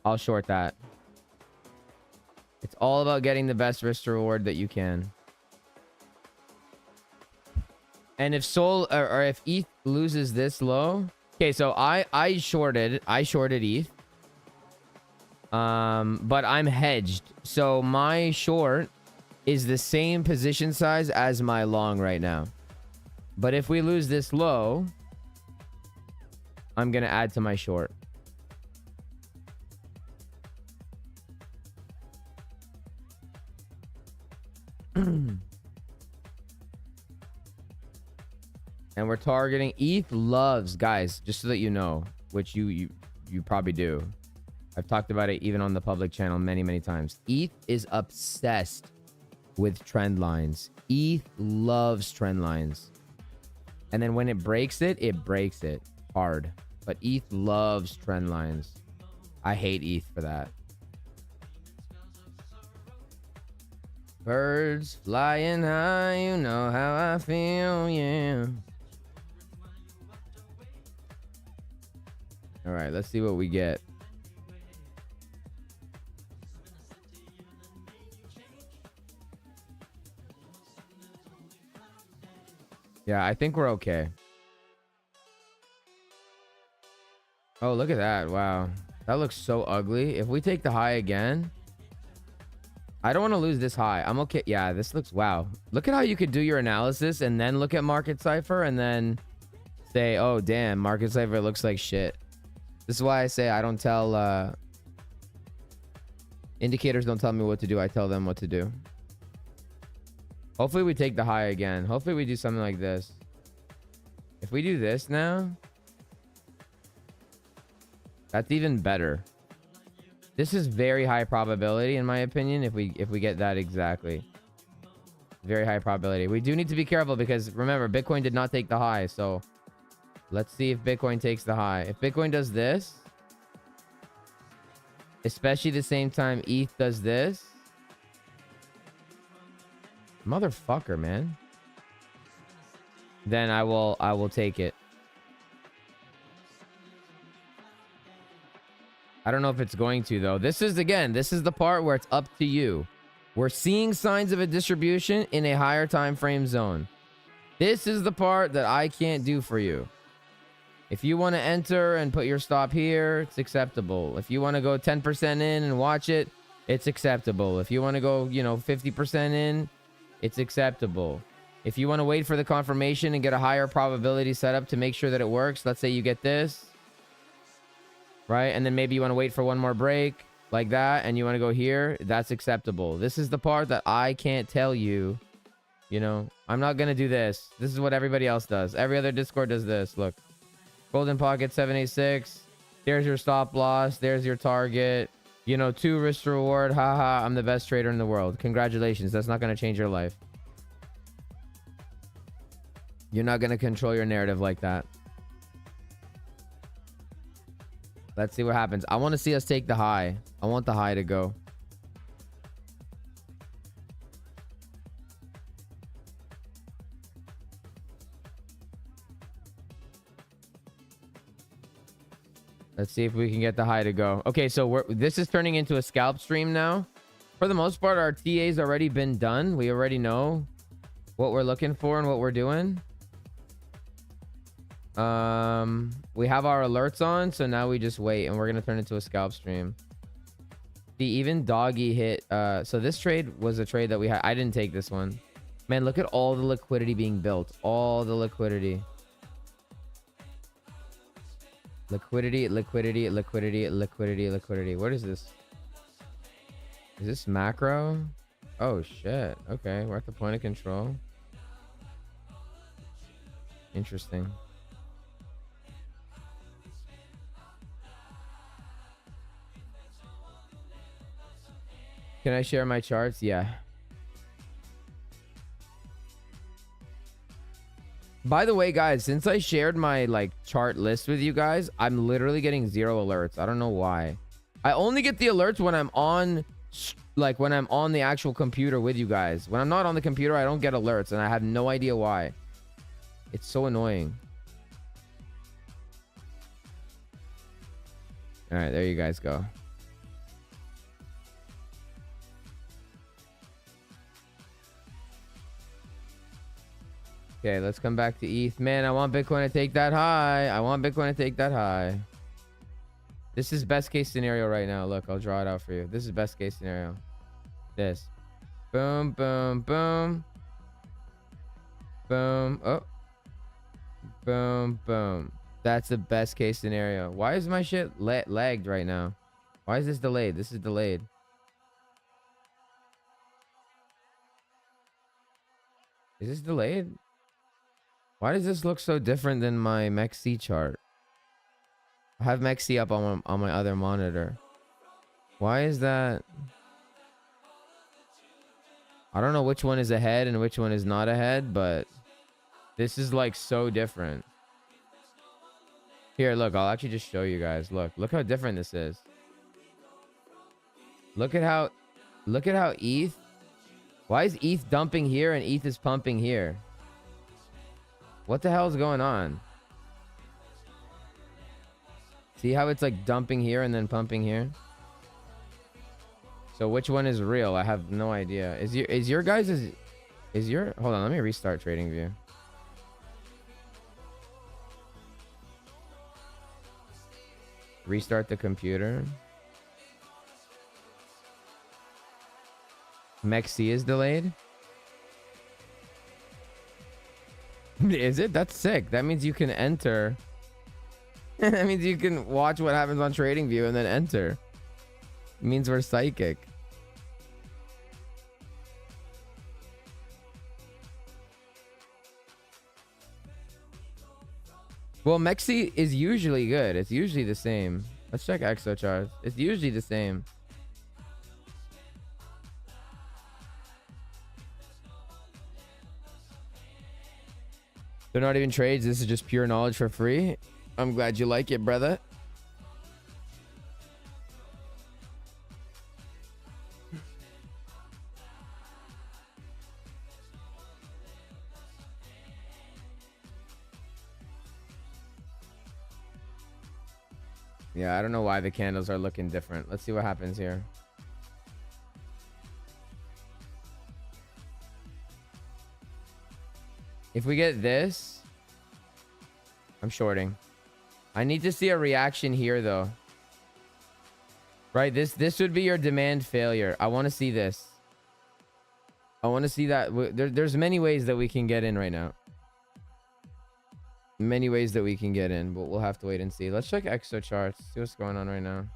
I'll short that. It's all about getting the best risk to reward that you can. And if Sol or if ETH loses this low, okay, so I shorted ETH. But I'm hedged. So my short is the same position size as my long right now. But if we lose this low, I'm going to add to my short. And we're targeting ETH loves, guys, just so that you know, which you probably do. I've talked about it even on the public channel many times. ETH is obsessed with trend lines. ETH loves trend lines. And then when it breaks it hard. But ETH loves trend lines. I hate ETH for that. Birds flying high, you know how I feel, yeah. All right, let's see what we get. Yeah, I think we're okay. Oh, look at that. Wow. That looks so ugly. If we take the high again, I don't want to lose this high. I'm okay. Yeah, this looks, wow. Look at how you could do your analysis and then look at Market Cypher and then say, oh, damn, Market Cypher looks like shit. This is why I say I don't tell, indicators don't tell me what to do. I tell them what to do. Hopefully we take the high again. Hopefully we do something like this. If we do this now, that's even better. This is very high probability, in my opinion, if we get that exactly. Very high probability. We do need to be careful because, remember, Bitcoin did not take the high. So let's see if Bitcoin takes the high. If Bitcoin does this, especially the same time ETH does this, motherfucker, man, then I will take it. I don't know if it's going to, though. This is the part where it's up to you. We're seeing signs of a distribution in a higher time frame zone. This is the part that I can't do for you. If you want to enter and put your stop here, it's acceptable. If you want to go 10% in and watch it, it's acceptable. If you want to go, 50% in, it's acceptable. If you want to wait for the confirmation and get a higher probability setup to make sure that it works, let's say you get this, right? And then maybe you want to wait for one more break like that, and you want to go here, that's acceptable. This is the part that I can't tell you, I'm not going to do this. This is what everybody else does. Every other Discord does this. Look, Golden Pocket 786. There's your stop loss. There's your target. 2 risk to reward. Haha, I'm the best trader in the world. Congratulations. That's not going to change your life. You're not going to control your narrative like that. Let's see what happens. I want to see us take the high. I want the high to go. Let's see if we can get the high to go. Okay, so this is turning into a scalp stream now. For the most part, our TA's already been done. We already know what we're looking for and what we're doing. We have our alerts on, so now we just wait, and we're gonna turn into a scalp stream. See, even Doggy hit. So this trade was a trade that we had. I didn't take this one. Man, look at all the liquidity being built. All the liquidity. Liquidity. What is this? Is this macro? Oh shit. Okay, we're at the point of control. Interesting. Can I share my charts? Yeah. By the way, guys, since I shared my like chart list with you guys, I'm literally getting 0 alerts. I don't know why. I only get the alerts when I'm on, like when I'm on the actual computer with you guys. When I'm not on the computer, I don't get alerts, and I have no idea why. It's so annoying. All right, there you guys go. Okay, let's come back to ETH. Man, I want Bitcoin to take that high. I want Bitcoin to take that high. This is best case scenario right now. Look, I'll draw it out for you. This is best case scenario. This. Boom, boom, boom. Boom. Oh. Boom, boom. That's the best case scenario. Why is my shit lagged right now? Why is this delayed? This is delayed. Is this delayed? Why does this look so different than my MEXC chart? I have MEXC up on my other monitor. Why is that? I don't know which one is ahead and which one is not ahead, but this is like so different. Here, look, I'll actually just show you guys. Look how different this is. Look at how ETH. Why is ETH dumping here and ETH is pumping here? What the hell is going on? See how it's like dumping here and then pumping here? So which one is real? I have no idea. Is your guys' hold on, let me restart TradingView. Restart the computer. MEXC is delayed. Is it? That's sick. That means you can enter. That means you can watch what happens on TradingView and then enter. It means we're psychic. Well, MEXC is usually good. It's usually the same. Let's check EXO charts. It's usually the same. They're not even trades. This is just pure knowledge for free. I'm glad you like it, brother. Yeah, I don't know why the candles are looking different. Let's see what happens here. If we get this, I'm shorting. I need to see a reaction here, though. Right, this would be your demand failure. I want to see this. I want to see that. There's many ways that we can get in right now. Many ways that we can get in, but we'll have to wait and see. Let's check EXO charts. See what's going on right now.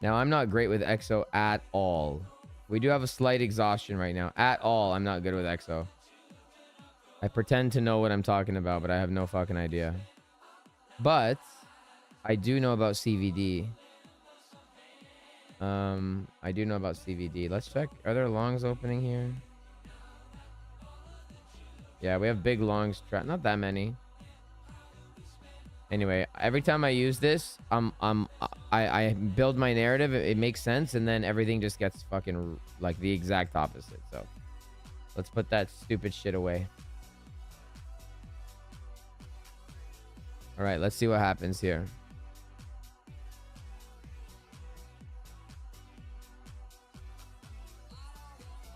Now, I'm not great with EXO at all. We do have a slight exhaustion right now. At all, I'm not good with EXO. I pretend to know what I'm talking about, but I have no fucking idea. But I do know about CVD. I do know about CVD. Let's check. Are there longs opening here? Yeah, we have big longs. Not that many. Anyway, every time I use this, I build my narrative. It makes sense, and then everything just gets fucking like the exact opposite. So let's put that stupid shit away. All right, let's see what happens here.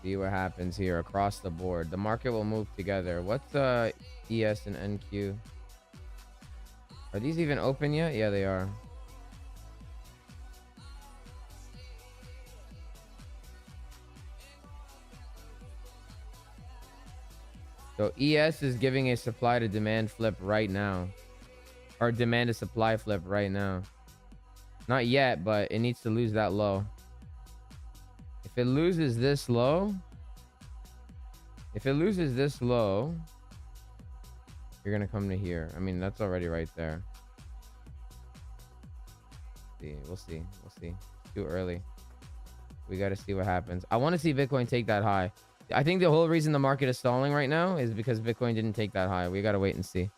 See what happens here across the board. The market will move together. What's ES and NQ? Are these even open yet? Yeah, they are. So ES is giving a supply to demand flip right now. Or demand to supply flip right now. Not yet, but it needs to lose that low. If it loses this low, you're gonna come to here. I mean, that's already right there. We'll see. It's too early. We got to see what happens. I want to see Bitcoin take that high. I think the whole reason the market is stalling right now is because Bitcoin didn't take that high. We got to wait and see.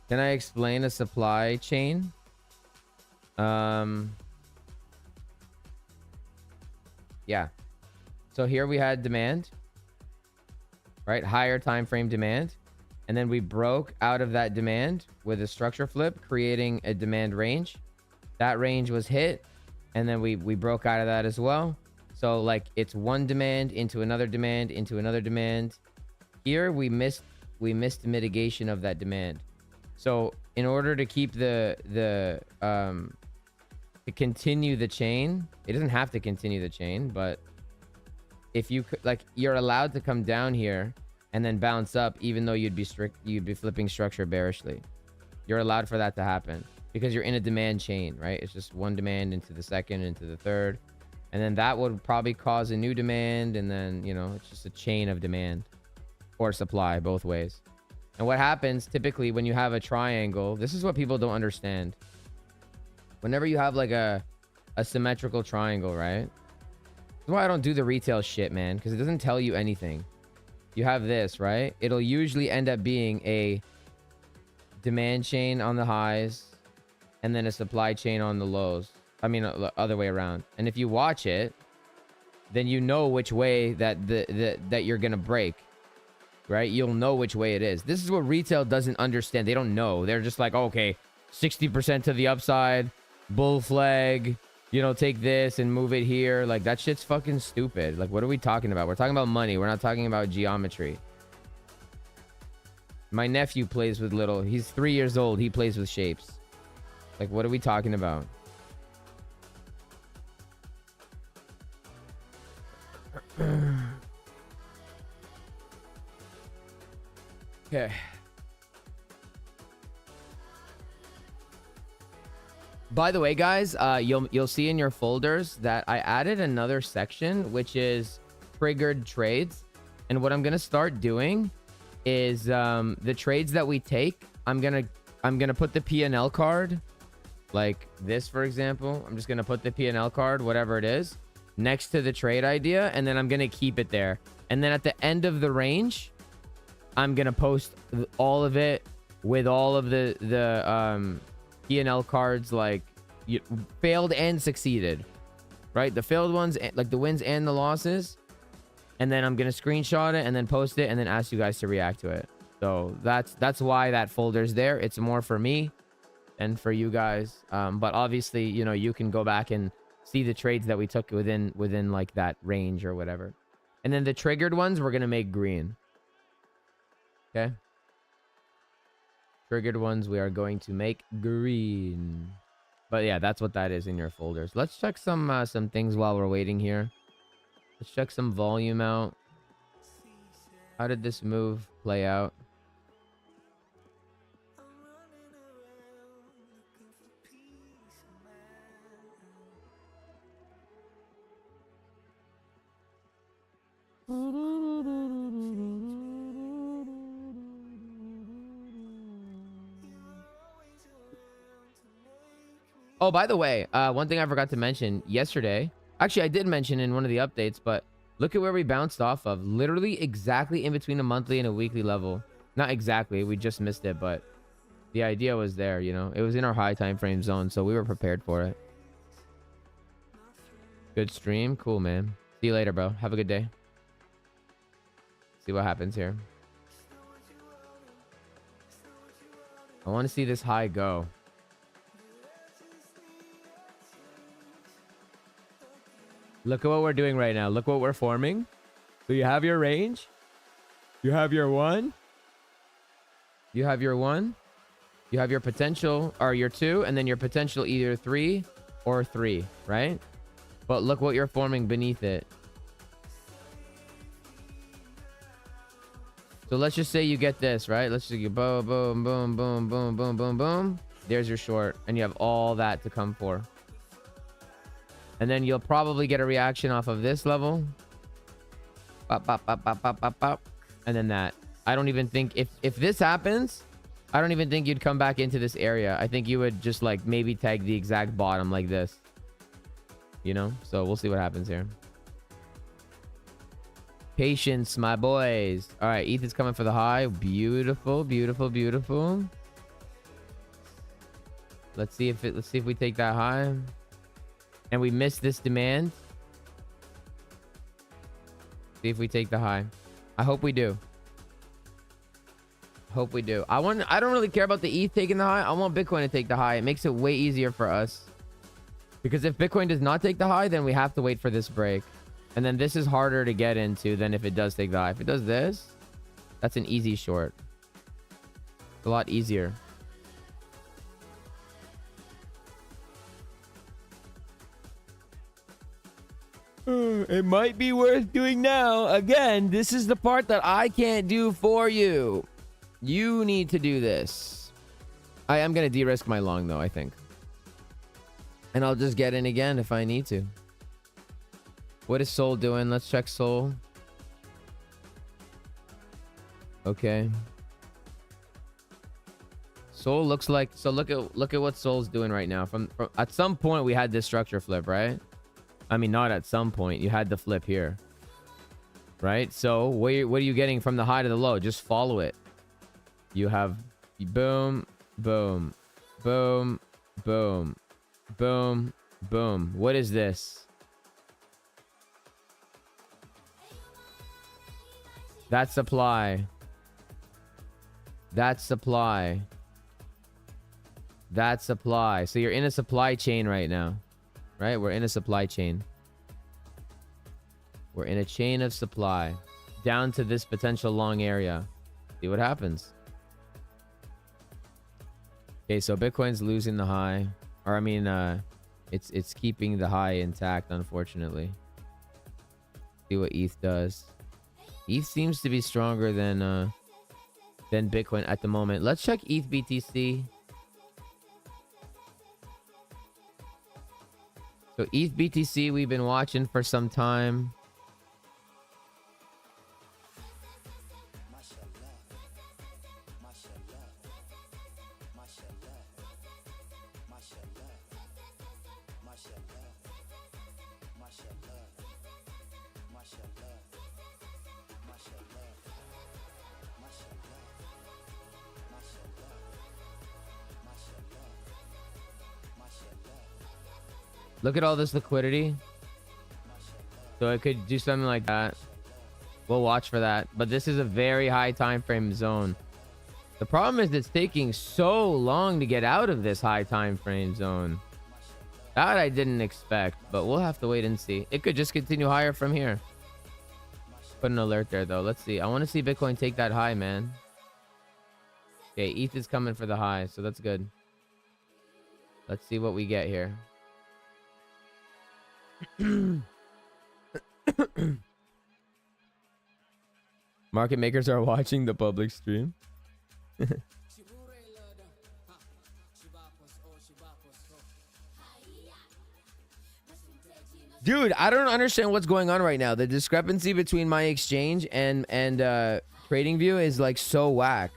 Can I explain a supply chain? Yeah. So here we had demand, right? Higher time frame demand. And then we broke out of that demand with a structure flip, creating a demand range. That range was hit. And then we broke out of that as well. So like it's one demand into another demand into another demand. Here we missed mitigation of that demand. So in order to keep to continue the chain, it doesn't have to continue the chain, but if you could, like, you're allowed to come down here and then bounce up, even though you'd be flipping structure bearishly. You're allowed for that to happen because you're in a demand chain, right? It's just one demand into the second, into the third, and then that would probably cause a new demand, and then, you know, it's just a chain of demand or supply both ways. And what happens typically when you have a triangle, this is what people don't understand. Whenever you have like a symmetrical triangle, right? That's why I don't do the retail shit, man, because it doesn't tell you anything. You have this, right? It'll usually end up being a demand chain on the highs and then a supply chain on the lows. I mean, other way around. And if you watch it, then you know which way that that you're gonna break, right? You'll know which way it is. This is what retail doesn't understand. They don't know. They're just like, okay, 60% to the upside, bull flag, you know, take this and move it here. Like, that shit's fucking stupid. Like, what are we talking about? We're talking about money. We're not talking about geometry. My nephew plays with little. He's 3 years old. He plays with shapes. Like, what are we talking about? Okay. By the way, guys, you'll see in your folders that I added another section, which is triggered trades. And what I'm gonna start doing is the trades that we take, I'm gonna put the P&L card, like this, for example. I'm just gonna put the P&L card, whatever it is, next to the trade idea, and then I'm gonna keep it there. And then at the end of the range, I'm gonna post all of it with all of the P&L cards, like failed and succeeded, right? The failed ones, like the wins and the losses. And then I'm gonna screenshot it and then post it and then ask you guys to react to it. So that's why that folder's there. It's more for me and for you guys. But obviously, you know, you can go back and see the trades that we took within like that range or whatever. And then the triggered ones, we're gonna make green. Okay. Triggered ones, we are going to make green. But yeah, that's what that is in your folders. Let's check some things while we're waiting here. Let's check some volume out. How did this move play out? Oh, by the way, one thing I forgot to mention yesterday. Actually, I did mention in one of the updates, but look at where we bounced off of. Literally exactly in between a monthly and a weekly level. Not exactly. We just missed it, but the idea was there, you know. It was in our high time frame zone, so we were prepared for it. Good stream. Cool, man. See you later, bro. Have a good day. See what happens here. I want to see this high go. Look at what we're doing right now. Look what we're forming. So you have your range. You have your one. You have your one. You have your potential, or your two, and then your potential either 3 or 3, right? But look what you're forming beneath it. So let's just say you get this, right? Let's just go boom, boom, boom, boom, boom, boom, boom, boom. There's your short. And you have all that to come for. And then you'll probably get a reaction off of this level. Pop, pop, pop, pop, pop, pop, pop. And then that. I don't even think... If this happens, I don't even think you'd come back into this area. I think you would just like maybe tag the exact bottom like this. You know? So we'll see what happens here. Patience, my boys. All right, ETH is coming for the high. Beautiful, beautiful, beautiful. Let's see if we take that high. And we miss this demand. See if we take the high. I hope we do. Hope we do. I don't really care about the ETH taking the high. I want Bitcoin to take the high. It makes it way easier for us. Because if Bitcoin does not take the high, then we have to wait for this break. And then this is harder to get into than if it does take the high. If it does this, that's an easy short. It's a lot easier. It might be worth doing now. Again, this is the part that I can't do for you. You need to do this. I am going to de-risk my long, though, I think. And I'll just get in again if I need to. What is Sol doing? Let's check Sol. Okay. Sol looks like... So look at what Sol's doing right now. From at some point, we had this structure flip, right? I mean, not at some point. You had the flip here. Right? So what are you getting from the high to the low? Just follow it. You have boom, boom, boom, boom, boom, boom. What is this? That's supply. That's supply. That's supply. So you're in a supply chain right now. Right? We're in a supply chain. We're in a chain of supply. Down to this potential long area. See what happens. Okay, so Bitcoin's losing the high. Or I mean, it's keeping the high intact, unfortunately. See what ETH does. ETH seems to be stronger than Bitcoin at the moment. Let's check ETH BTC. So ETH BTC we've been watching for some time. Look at all this liquidity. So it could do something like that. We'll watch for that. But this is a very high time frame zone. The problem is it's taking so long to get out of this high time frame zone. That I didn't expect, but we'll have to wait and see. It could just continue higher from here. Put an alert there though. Let's see. I want to see Bitcoin take that high, man. Okay, ETH is coming for the high, so that's good. Let's see what we get here. Market makers are watching the public stream. Dude, I don't understand what's going on right now. The discrepancy between my exchange and TradingView is like so whack.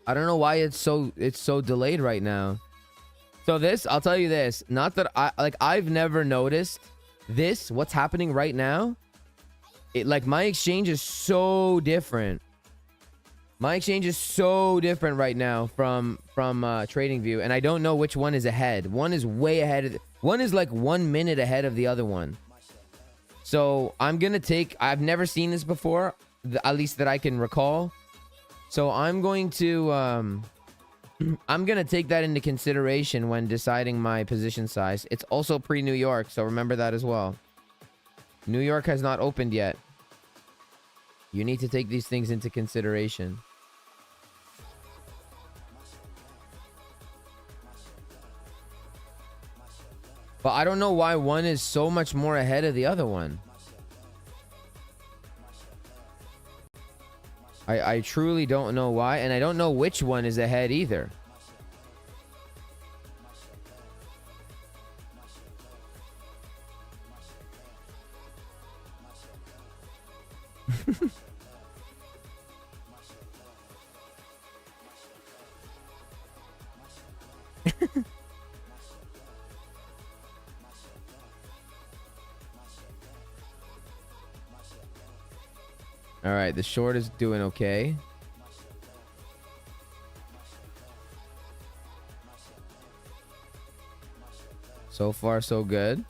I don't know why it's so delayed right now. So this, I'll tell you this, not that I've never noticed this, what's happening right now. It like my exchange is so different. My exchange is so different right now from TradingView, and I don't know which one is ahead. One is way ahead. One is like 1 minute ahead of the other one. So I'm gonna take. I've never seen this before, at least that I can recall. So I'm going to take that into consideration when deciding my position size. It's also pre-New York, so remember that as well. New York has not opened yet. You need to take these things into consideration. But I don't know why one is so much more ahead of the other one. I truly don't know why, and I don't know which one is ahead either. All right, the short is doing okay. So far, so good.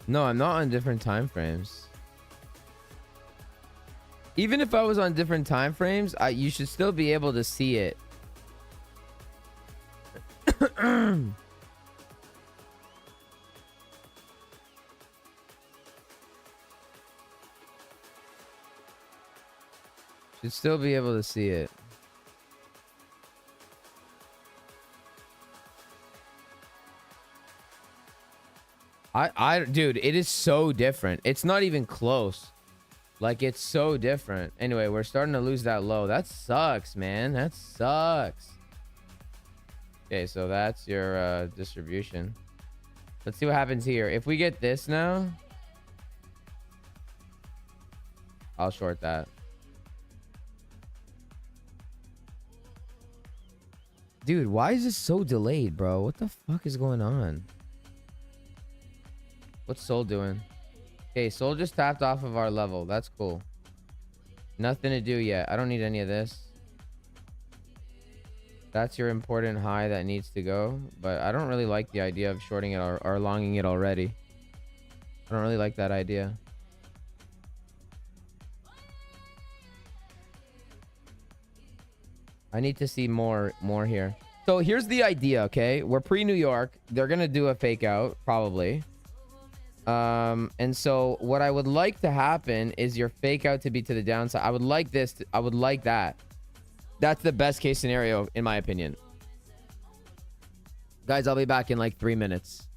No, I'm not on different time frames. Even if I was on different time frames, you should still be able to see it. Should still be able to see it. Dude, it is so different. It's not even close. Like, it's so different. Anyway, we're starting to lose that low. That sucks, man. That sucks. Okay, so that's your distribution. Let's see what happens here. If we get this now, I'll short that. Dude, why is this so delayed, bro? What the fuck is going on? What's Sol doing? Okay, Sol just tapped off of our level. That's cool. Nothing to do yet. I don't need any of this. That's your important high that needs to go. But I don't really like the idea of shorting it or longing it already. I don't really like that idea. I need to see more here. So here's the idea, okay? We're pre-New York. They're going to do a fake out, probably. And so what I would like to happen is your fake out to be to the downside. I would like this. I would like that. That's the best case scenario, in my opinion. Guys, I'll be back in like 3 minutes.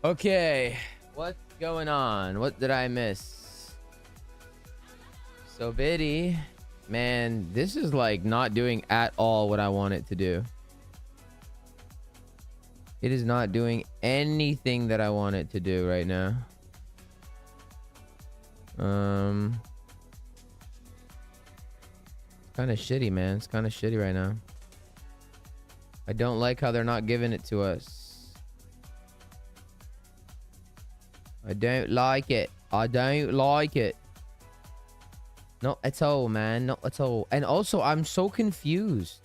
Okay, what's going on? What did I miss? So Biddy, man, this is like not doing at all what I want it to do. It is not doing anything that I want it to do right now. Kind of shitty, man. It's kind of shitty right now. I don't like how they're not giving it to us. I don't like it. I don't like it. Not at all, man. Not at all. And also, I'm so confused.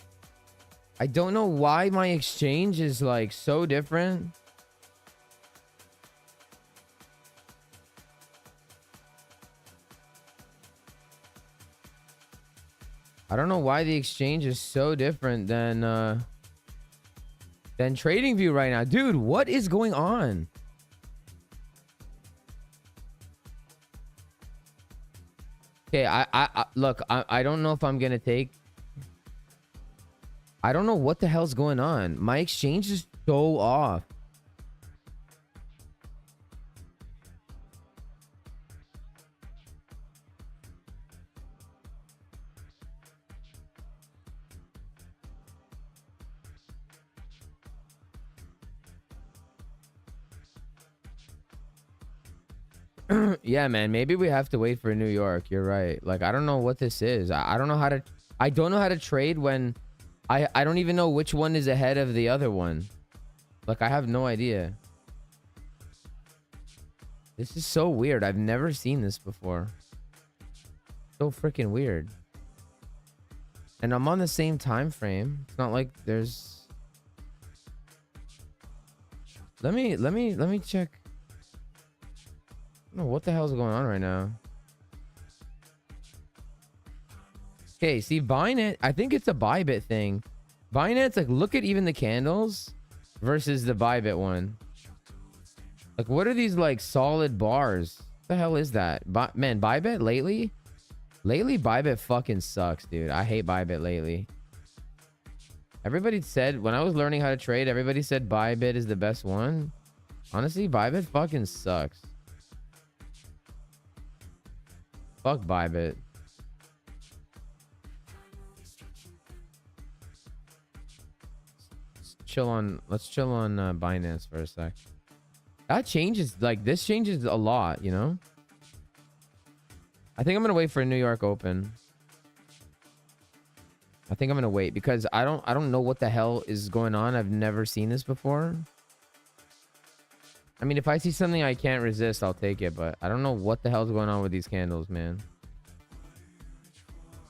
I don't know why my exchange is like so different. I don't know why the exchange is so different than TradingView right now. Dude, what is going on? Okay, I look, I don't know if I'm gonna take. I don't know what the hell's going on. My exchange is so off. Yeah, man, maybe we have to wait for New York. You're right. Like, I don't know what this is. I don't know how to. I don't know how to trade when I don't even know which one is ahead of the other one. Like, I have no idea. This is so weird. I've never seen this before. So freaking weird. And I'm on the same time frame. It's not like there's. Let me check. I don't know what the hell's going on right now. Okay, see, Binance, I think it's a Bybit thing. Binance, like, look at even the candles versus the Bybit one. Like, what are these, like, solid bars? What the hell is that? Man, Bybit lately? Lately, Bybit fucking sucks, dude. I hate Bybit lately. Everybody said, when I was learning how to trade, everybody said Bybit is the best one. Honestly, Bybit fucking sucks. Fuck Bybit. Let's chill on Binance for a sec. That changes, like, this changes a lot, you know? I think I'm gonna wait for a New York Open. I think I'm gonna wait because I don't know what the hell is going on. I've never seen this before. I mean, if I see something I can't resist, I'll take it, but I don't know what the hell's going on with these candles, man.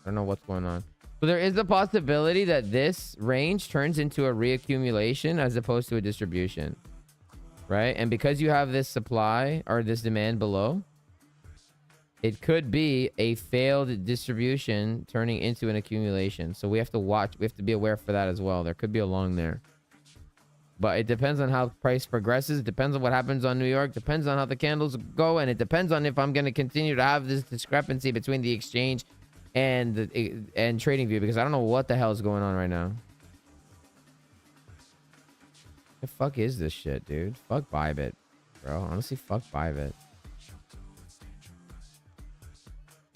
I don't know what's going on. So there is a possibility that this range turns into a reaccumulation as opposed to a distribution, right? And because you have this supply or this demand below, it could be a failed distribution turning into an accumulation. So we have to watch. We have to be aware for that as well. There could be a long there. But it depends on how price progresses. It depends on what happens on New York. Depends on how the candles go. And it depends on if I'm going to continue to have this discrepancy between the exchange and TradingView, because I don't know what the hell is going on right now. The fuck is this shit, dude? Fuck Bybit, bro. Honestly, fuck Bybit.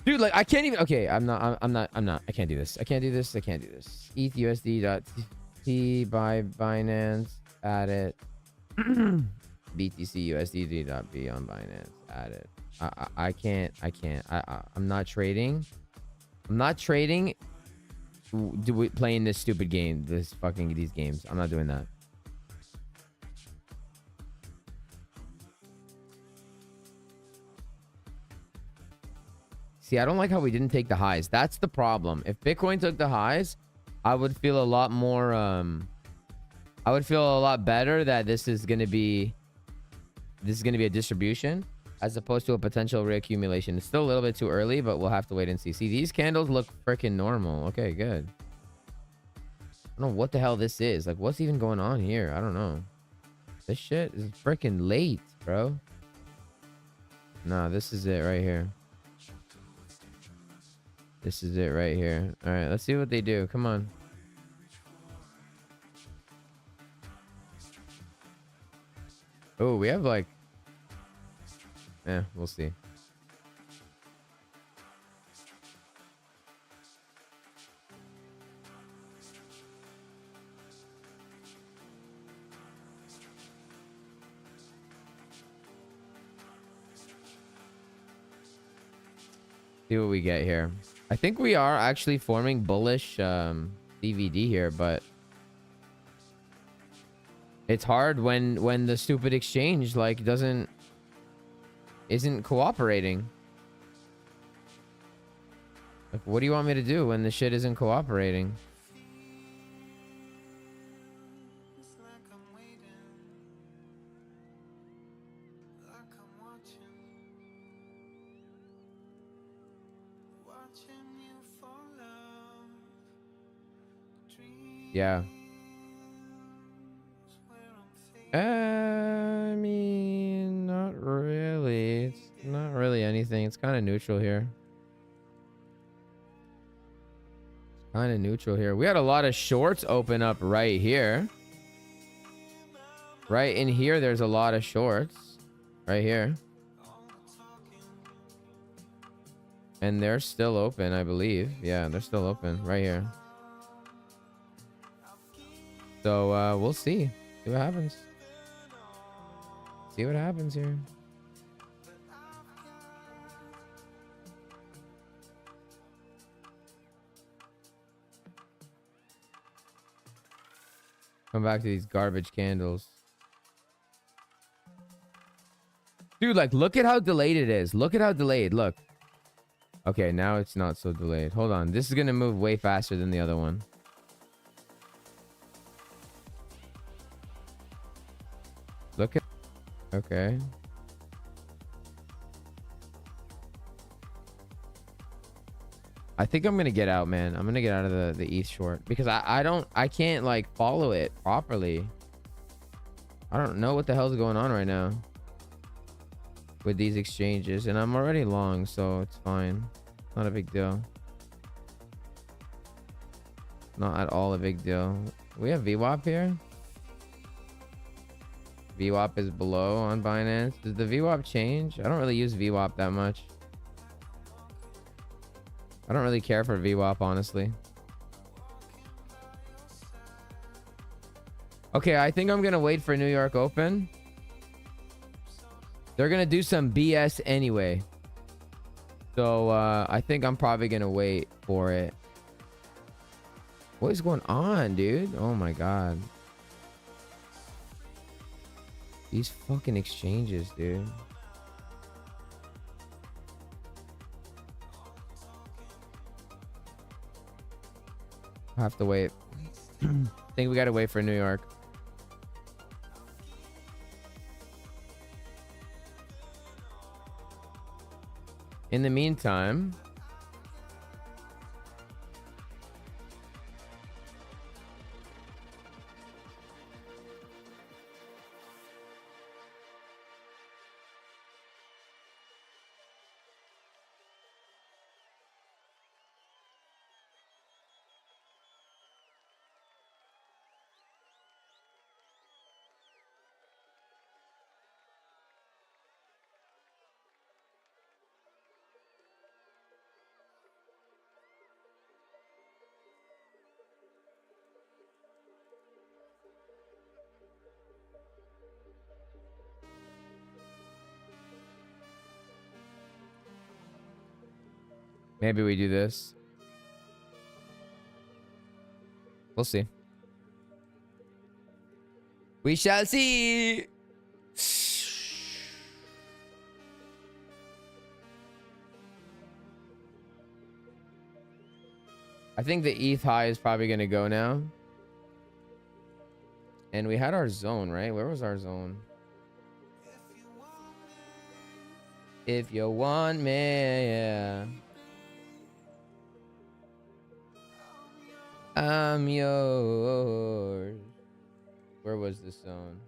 Dude, like, I can't even. Okay, I'm not. I can't do this. I can't do this. I can't do this. ETHUSD.T by Binance. Add it. BTCUSD.B on Binance. Add it. I can't. I'm not trading. I'm not trading. Playing this stupid game. These games. I'm not doing that. See, I don't like how we didn't take the highs. That's the problem. If Bitcoin took the highs, I would feel a lot more, I would feel a lot better that this is going to be a distribution as opposed to a potential reaccumulation. It's still a little bit too early, but we'll have to wait and see. See, these candles look freaking normal. Okay, good. I don't know what the hell this is. Like, what's even going on here? I don't know. This shit is freaking late, bro. Nah, this is it right here. This is it right here. All right, let's see what they do. Come on. Oh, we have like, we'll see. See what we get here. I think we are actually forming bullish DVD here, but it's hard when the stupid exchange like isn't cooperating. Like, what do you want me to do when the shit isn't cooperating? Yeah. I mean, not really. It's not really anything. It's kind of neutral here. Kind of neutral here. We had a lot of shorts open up right here. Right in here, there's a lot of shorts. Right here. And they're still open, I believe. Yeah, they're still open right here. So we'll see. See what happens. See what happens here. Come back to these garbage candles. Dude, like, look at how delayed it is. Look at how delayed. Look. Okay, now it's not so delayed. Hold on. This is going to move way faster than the other one. Look at... Okay. I think I'm going to get out, man. I'm going to get out of the ETH short. Because I can't, like, follow it properly. I don't know what the hell's going on right now with these exchanges, and I'm already long, so it's fine. Not a big deal. Not at all a big deal. We have VWAP here. VWAP is below on Binance. Does the VWAP change? I don't really use VWAP that much. I don't really care for VWAP, honestly. Okay, I think I'm gonna wait for New York Open. They're gonna do some BS anyway. So I think I'm probably gonna wait for it. What is going on, dude? Oh my god. These fucking exchanges, dude. I have to wait. I think we gotta wait for New York. In the meantime, maybe we do this. We'll see. We shall see. I think the ETH high is probably going to go now. And we had our zone, right? Where was our zone? If you want me, yeah. I'm yours. Where was this zone?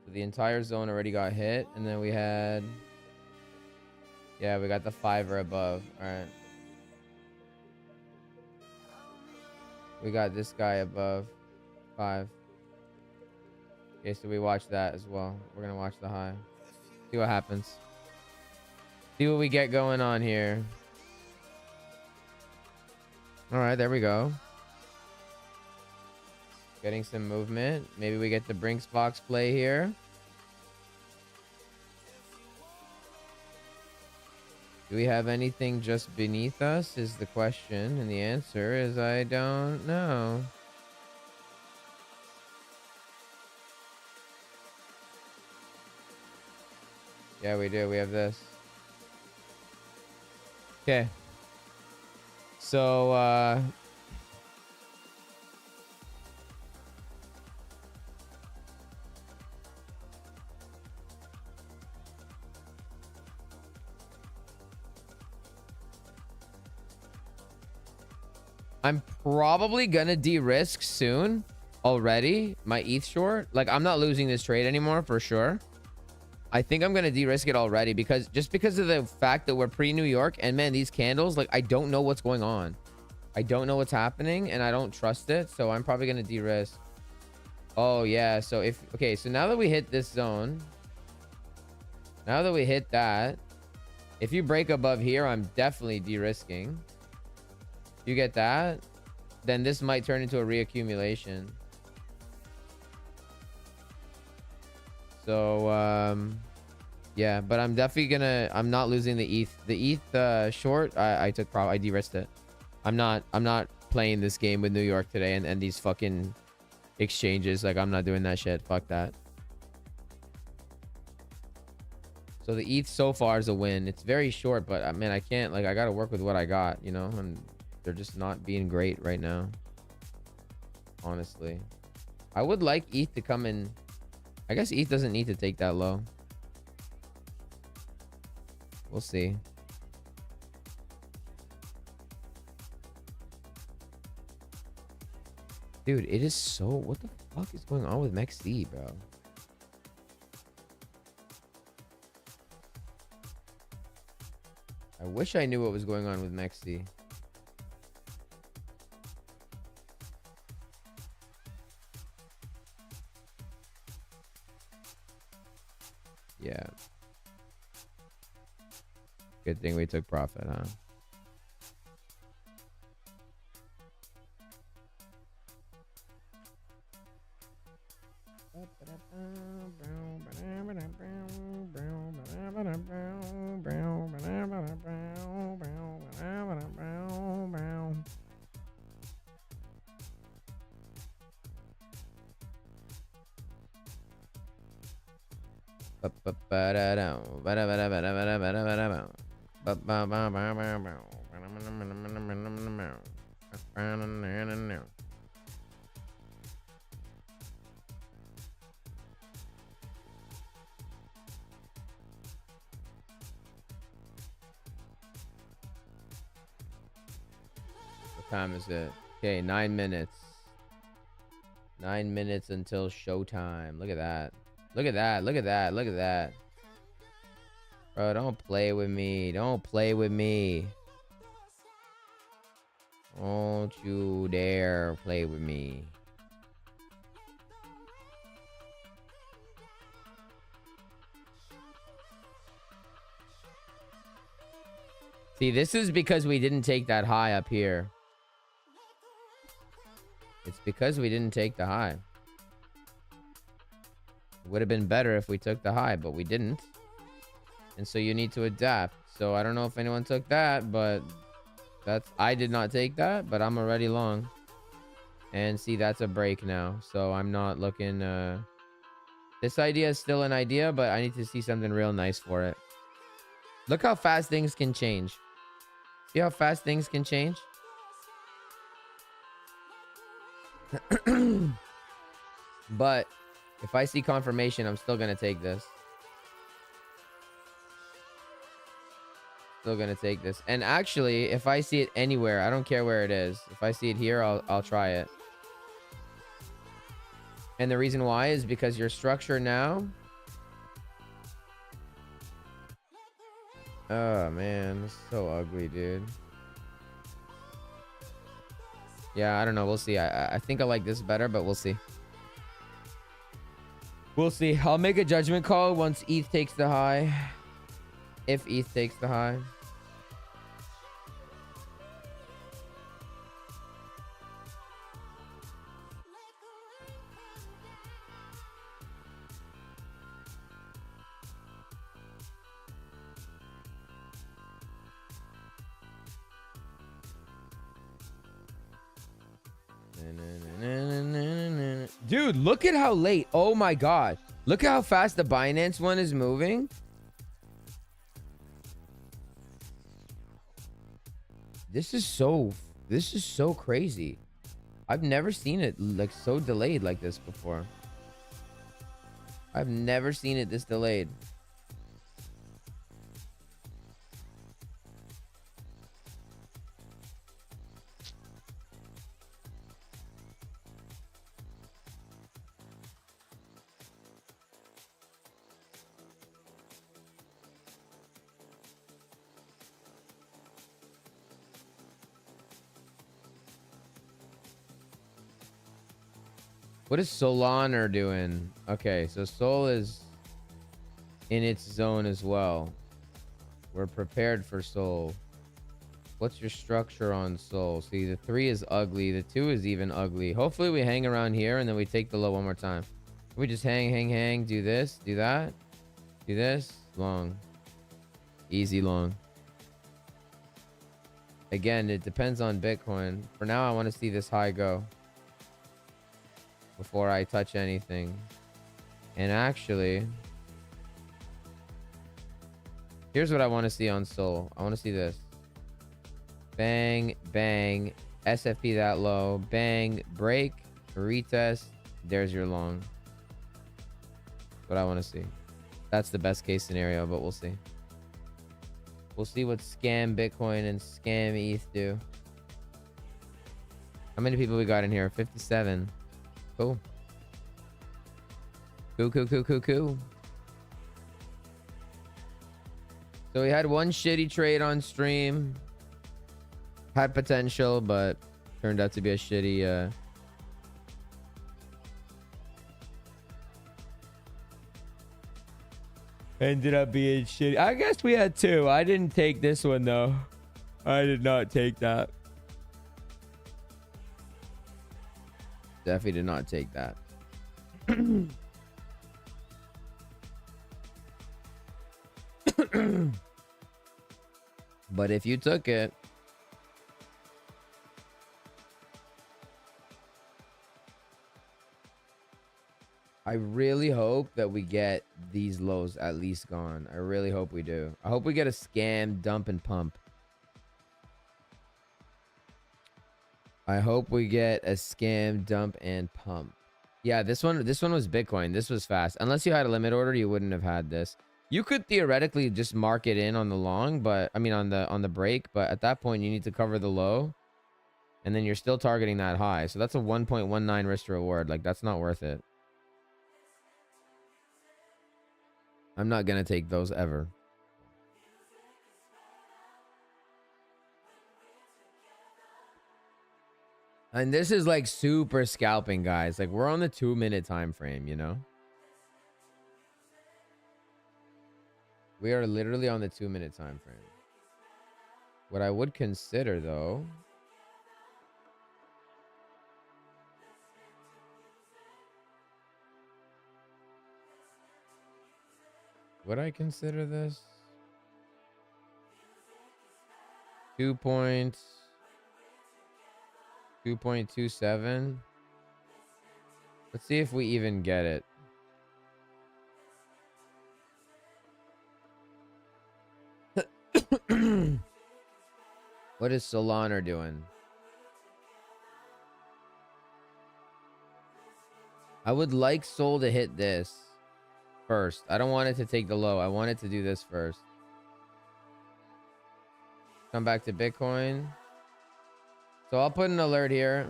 So the entire zone already got hit, and then we had... Yeah, we got the 5 or above. Alright. We got this guy above 5. Okay, so we watch that as well. We're gonna watch the high. See what happens. See what we get going on here. All right, there we go. Getting some movement. Maybe we get the Brinks box play here. Do we have anything just beneath us is the question. And the answer is I don't know. Yeah, we do. We have this. Okay. So, I'm probably gonna de-risk soon already my ETH short. Like, I'm not losing this trade anymore for sure. I think I'm gonna de-risk it already because of the fact that we're pre-New York, and man, these candles, like, I don't know what's going on. I don't know what's happening and I don't trust it, so I'm probably gonna de-risk. Oh yeah, so okay, so now that we hit this zone, now that we hit that, if you break above here, I'm definitely de-risking. You get that, then this might turn into a reaccumulation. So yeah, but I'm definitely I'm not losing the ETH short. I de-risked it. I'm not playing this game with New York today and these fucking exchanges. Like, I'm not doing that shit. Fuck that. So the ETH so far is a win. It's very short, but I mean, I can't, like, I gotta work with what I got, you know, and they're just not being great right now. Honestly, I would like ETH to come in. I guess ETH doesn't need to take that low. We'll see. Dude, it is so... What the fuck is going on with MEXC, bro? I wish I knew what was going on with MEXC. Yeah. Good thing we took profit, huh? What time is it? Okay, 9 minutes. 9 minutes until showtime. Look at that. Look at that. Look at that. Look at that. Bro, don't play with me. Don't play with me. Don't you dare play with me. See, this is because we didn't take that high up here. It's because we didn't take the high. It would have been better if we took the high, but we didn't. And so you need to adapt. So I don't know if anyone took that, but I did not take that, but I'm already long. And see, that's a break now. So I'm not looking... This idea is still an idea, but I need to see something real nice for it. Look how fast things can change. See how fast things can change? But if I see confirmation, I'm still gonna take this. Still gonna take this. And actually, if I see it anywhere, I don't care where it is. If I see it here, I'll try it. And the reason why is because your structure now... Oh man, it's so ugly, dude. Yeah, I don't know. We'll see. I think I like this better, but we'll see. We'll see. I'll make a judgment call once ETH takes the high. If ETH takes the high. Dude, look at how late. Oh my god. Look at how fast the Binance one is moving. This is so crazy. I've never seen it like so delayed like this before. I've never seen it this delayed. What is Solana doing? Okay, so Sol is in its zone as well. We're prepared for Sol. What's your structure on Sol? See, the 3 is ugly. The 2 is even ugly. Hopefully we hang around here and then we take the low one more time. We just hang, do this, do that, do this, long. Easy long. Again, it depends on Bitcoin. For now, I want to see this high go before I touch anything. And actually, here's what I want to see on Sol. I want to see this. Bang, bang, SFP that low, bang, break, retest, there's your long. What I want to see. That's the best case scenario, but we'll see. We'll see what scam Bitcoin and scam ETH do. How many people we got in here? 57. Cool. Cool. So we had one shitty trade on stream. Had potential, but turned out to be a shitty ended up being shitty. I guess we had 2. I didn't take this one though. I did not take that. Definitely did not take that. But if you took it, I really hope that we get these lows at least gone. I really hope we do. I hope we get a scam, dump, and pump. I hope we get a scam, dump, and pump. Yeah, this one was Bitcoin. This was fast. Unless you had a limit order, you wouldn't have had this. You could theoretically just mark it in on the long, but I mean on the break, but at that point you need to cover the low. And then you're still targeting that high. So that's a 1.19 risk to reward. Like, that's not worth it. I'm not gonna take those ever. And this is like super scalping, guys. Like, we're on the 2-minute time frame, you know? We are literally on the 2-minute time frame. What I would consider though, would I consider this 2.27? Let's see if we even get it. What is Solana doing? I would like Sol to hit this first. I don't want it to take the low. I want it to do this first. Come back to Bitcoin. So I'll put an alert here.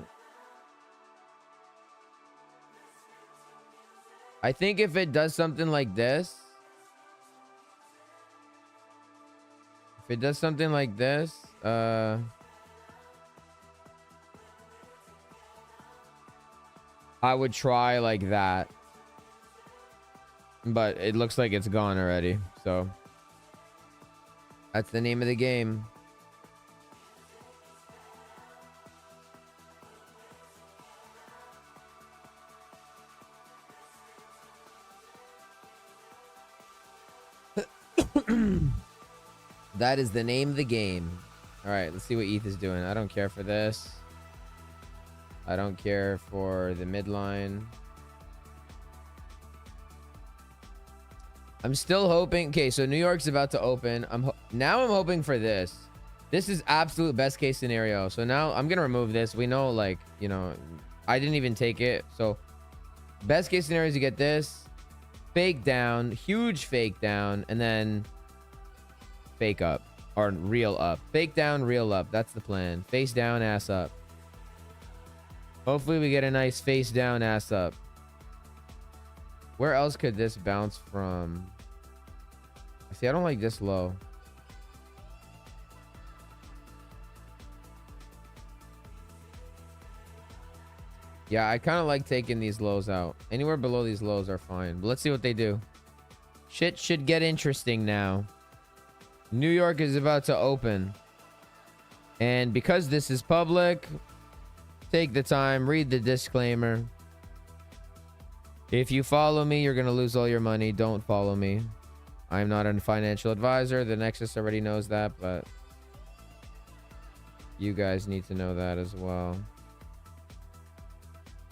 I think if it does something like this, if it does something like this, I would try like that. but it looks like it's gone already. So that's the name of the game. That is the name of the game. All right, let's see what ETH is doing. I don't care for this. I don't care for the midline. I'm still hoping. Okay, so New York's about to open. Now I'm hoping for this. This is absolute best case scenario. So now I'm gonna remove this. We know, like, you know, I didn't even take it. So best case scenario is you get this fake down, huge fake down, and then fake up or real up. Fake down, real up. That's the plan. Face down, ass up. Hopefully we get a nice face down, ass up. Where else could this bounce from? See, I don't like this low. Yeah, I kind of like taking these lows out. Anywhere below these lows are fine. But let's see what they do. Shit should get interesting now. New York is about to open. And because this is public, take the time, read the disclaimer. If you follow me, you're going to lose all your money. Don't follow me. I'm not a financial advisor. The Nexus already knows that, but you guys need to know that as well.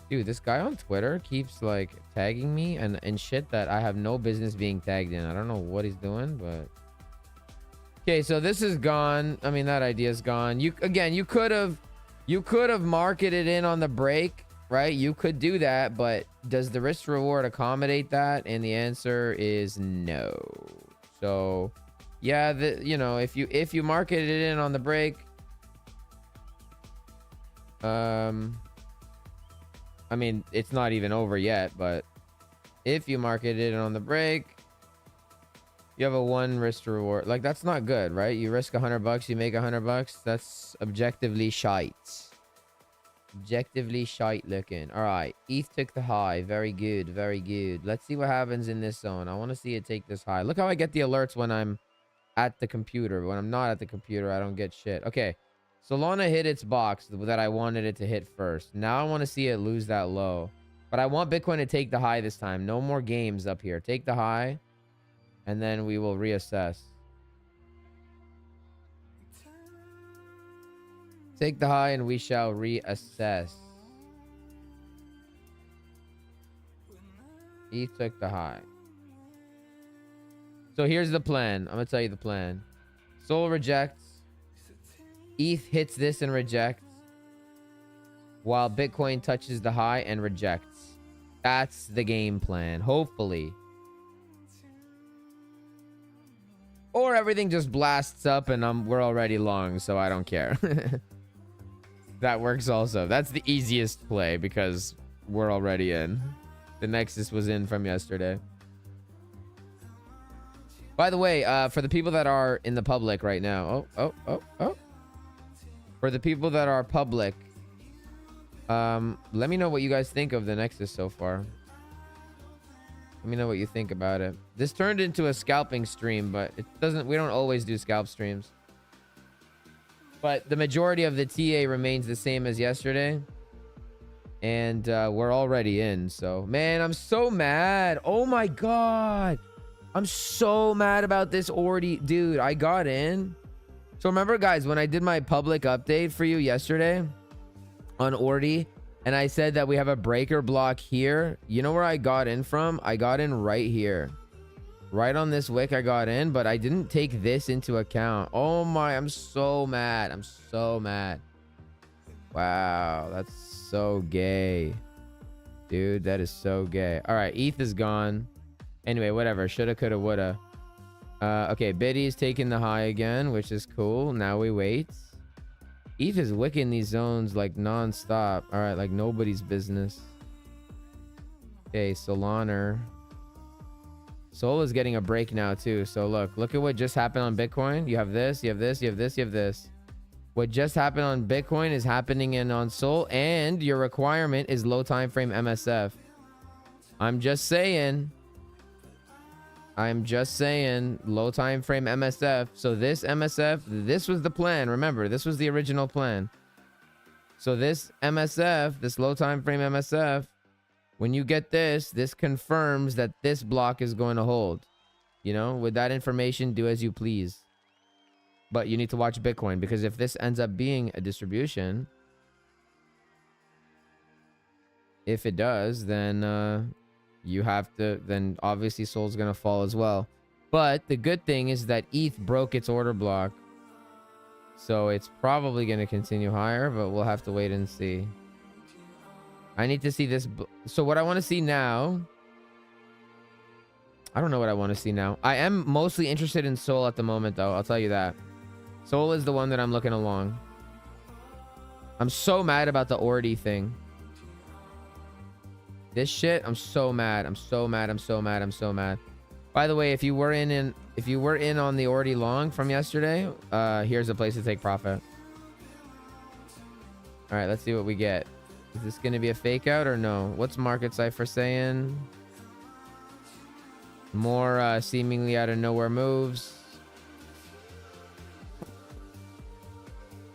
Dude, this guy on Twitter keeps like tagging me and shit that I have no business being tagged in. I don't know what he's doing, but okay, so this is gone. I mean, that idea is gone. You could have marketed in on the break, right? You could do that, but does the risk reward accommodate that? And the answer is no. So yeah, you know, if you marketed it in on the break, I mean, it's not even over yet, but if you market it on the break, you have a 1 risk to reward. Like, that's not good, right? You risk $100, you make $100. That's objectively shite. Objectively shite looking. All right, ETH took the high. Very good, very good. Let's see what happens in this zone. I want to see it take this high. Look how I get the alerts when I'm at the computer. When I'm not at the computer, I don't get shit. Okay. Solana hit its box that I wanted it to hit first. Now I want to see it lose that low. But I want Bitcoin to take the high this time. No more games up here. Take the high, and then we will reassess. Take the high, and we shall reassess. ETH took the high. So here's the plan. I'm going to tell you the plan. Sol rejects. ETH hits this and rejects, while Bitcoin touches the high and rejects. That's the game plan, hopefully. Or everything just blasts up and we're already long, so I don't care. That works also. That's the easiest play because we're already in. The Nexus was in from yesterday. By the way, for the people that are in the public right now. Oh. For the people that are public, let me know what you guys think of the Nexus so far. Let me know what you think about it. This turned into a scalping stream, but we don't always do scalp streams. But the majority of the TA remains the same as yesterday. And we're already in, so man, I'm so mad. Oh my god. I'm so mad about this already. Dude, I got in. So remember, guys, when I did my public update for you yesterday on Ordi, and I said that we have a breaker block here, you know where I got in from? I got in right here. Right on this wick I got in, but I didn't take this into account. Oh my, I'm so mad. I'm so mad. Wow, that's so gay. Dude, that is so gay. All right, ETH is gone. Anyway, whatever. Shoulda, coulda, woulda. Okay, Biddy's taking the high again, which is cool. Now we wait. ETH is wicking these zones like non-stop. All right, like nobody's business. Okay, Solana. Sol is getting a break now too. So look at what just happened on Bitcoin. You have this, you have this, you have this, you have this. What just happened on Bitcoin is happening on Sol, and your requirement is low time frame MSF. I'm just saying. I'm just saying, low time frame MSF. So this MSF, this was the plan. Remember, this was the original plan. So this MSF, this low time frame MSF, when you get this, this confirms that this block is going to hold. You know, with that information, do as you please. But you need to watch Bitcoin, because if this ends up being a distribution, if it does, then you have to, then obviously Sol's going to fall as well. But the good thing is that ETH broke its order block. So it's probably going to continue higher, but we'll have to wait and see. I need to see this. So what I want to see now, I don't know what I want to see now. I am mostly interested in Sol at the moment, though. I'll tell you that. Sol is the one that I'm looking along. I'm so mad about the Ordi thing. This shit, I'm so mad. I'm so mad. I'm so mad. I'm so mad. By the way, if you were in on the Ordi long from yesterday, here's a place to take profit. All right, let's see what we get. Is this going to be a fake out or no? What's Market Cipher saying? More seemingly out of nowhere moves.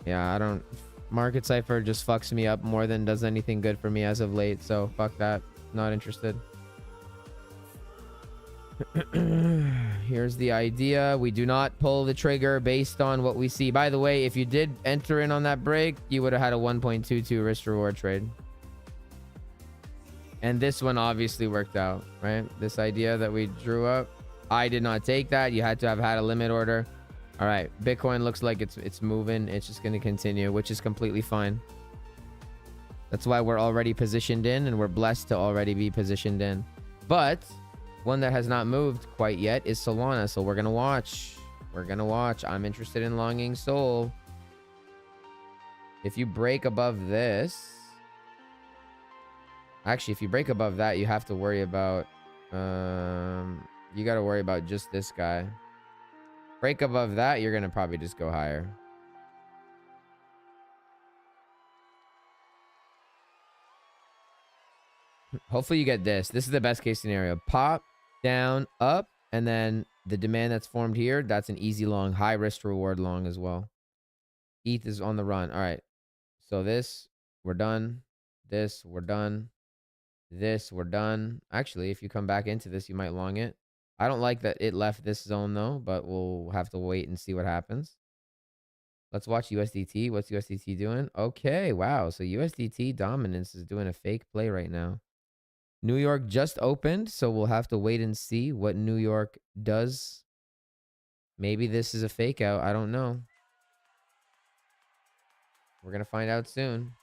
Yeah, I don't... Market Cipher just fucks me up more than does anything good for me as of late. So fuck that. Not interested. Here's the idea. We do not pull the trigger based on what we see. By the way, if you did enter in on that break, you would have had a 1.22 risk reward trade. And this one obviously worked out, right? This idea that we drew up, I did not take that. You had to have had a limit order. All right, Bitcoin looks like it's moving. It's just going to continue, which is completely fine. That's why we're already positioned in, and we're blessed to already be positioned in. But one that has not moved quite yet is Solana, so we're going to watch. We're going to watch. I'm interested in longing Sol. If you break above this... Actually, if you break above that, you have to worry about... you got to worry about just this guy. Break above that, you're going to probably just go higher. Hopefully you get this. This is the best case scenario. Pop, down, up, and then the demand that's formed here, that's an easy long, high risk reward long as well. ETH is on the run. All right. So this, we're done. This, we're done. This, we're done. Actually, if you come back into this, you might long it. I don't like that it left this zone though, but we'll have to wait and see what happens. Let's watch USDT. What's USDT doing? Okay, wow. So USDT dominance is doing a fake play right now. New York just opened, so we'll have to wait and see what New York does. Maybe this is a fake out. I don't know. We're going to find out soon.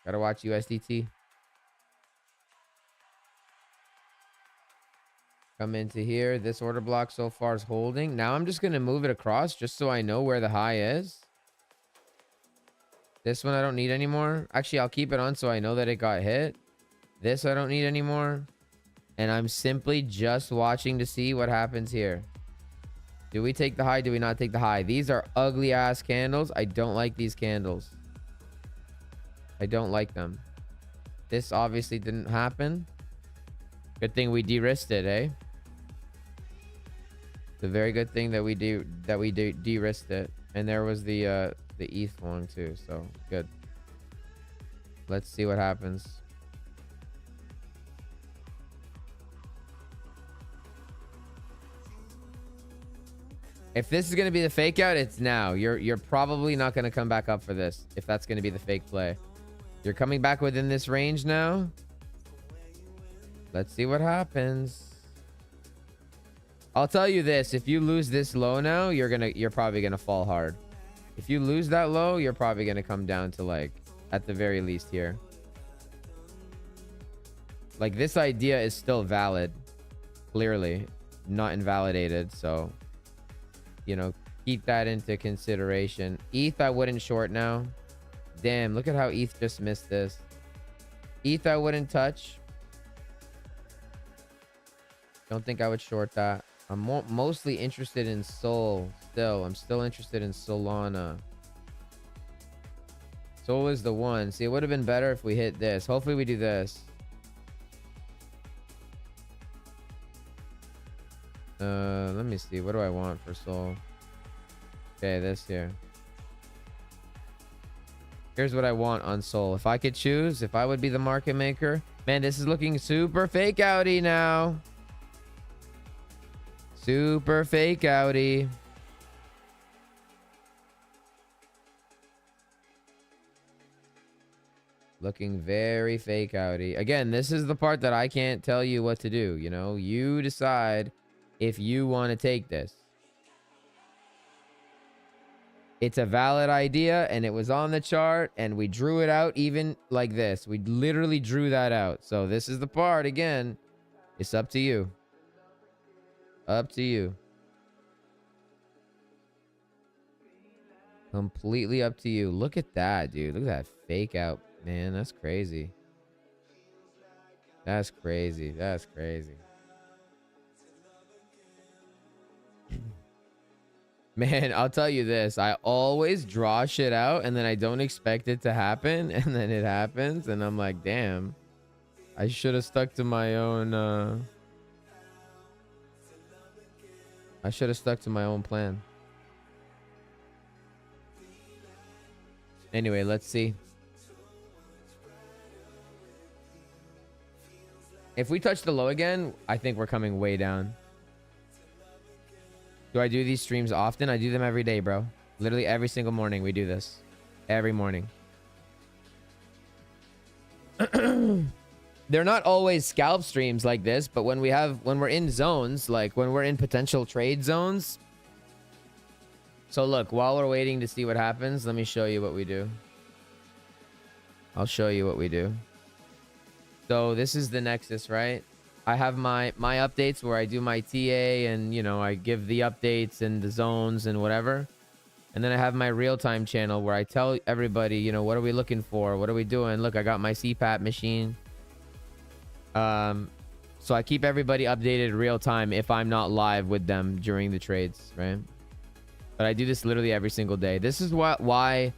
Got to watch USDT. Come into here. This order block so far is holding. Now I'm just going to move it across just so I know where the high is. This one I don't need anymore. Actually, I'll keep it on so I know that it got hit. This I don't need anymore. And I'm simply just watching to see what happens here. Do we take the high? Do we not take the high? These are ugly ass candles. I don't like these candles. I don't like them. This obviously didn't happen. Good thing we de-risked it, eh? It's a very good thing that we de-risked it. And there was the ETH long too, so good. Let's see what happens. If this is going to be the fake out, it's now. You're probably not going to come back up for this if that's going to be the fake play. You're coming back within this range now. Let's see what happens. I'll tell you this, if you lose this low now, you're probably going to fall hard. If you lose that low, you're probably going to come down to like at the very least here. Like this idea is still valid. Clearly not invalidated, so you know, keep that into consideration. ETH, I wouldn't short now. Damn, look at how ETH just missed this. ETH, I wouldn't touch. Don't think I would short that. I'm mostly interested in Sol still. I'm still interested in Solana. Sol is the one. See, it would have been better if we hit this. Hopefully we do this. Let me see. What do I want for Sol? Okay, this here. Here's what I want on Sol. If I could choose, if I would be the market maker, man, this is looking super fake outy now. Super fake outy. Looking very fake outy. Again, this is the part that I can't tell you what to do. You know, you decide if you want to take this. It's a valid idea and it was on the chart and we drew it out even like this. We literally drew that out. So this is the part, again, it's up to you. Up to you. Completely up to you. Look at that, dude. Look at that fake out. Man, that's crazy. That's crazy. That's crazy. Man, I'll tell you this. I always draw shit out and then I don't expect it to happen. And then it happens. And I'm like, damn. I should have stuck to my own... I should have stuck to my own plan. Anyway, let's see. If we touch the low again, I think we're coming way down. Do I do these streams often? I do them every day, bro. Literally every single morning we do this. Every morning. They're not always scalp streams like this, but when we're in zones, like when we're in potential trade zones. So look, while we're waiting to see what happens, let me show you what we do. I'll show you what we do. So this is the Nexus, right? I have my updates where I do my TA and, you know, I give the updates and the zones and whatever. And then I have my real-time channel where I tell everybody, you know, what are we looking for? What are we doing? Look, I got my CPAP machine. So I keep everybody updated real time if I'm not live with them during the trades, right? But I do this literally every single day. This is why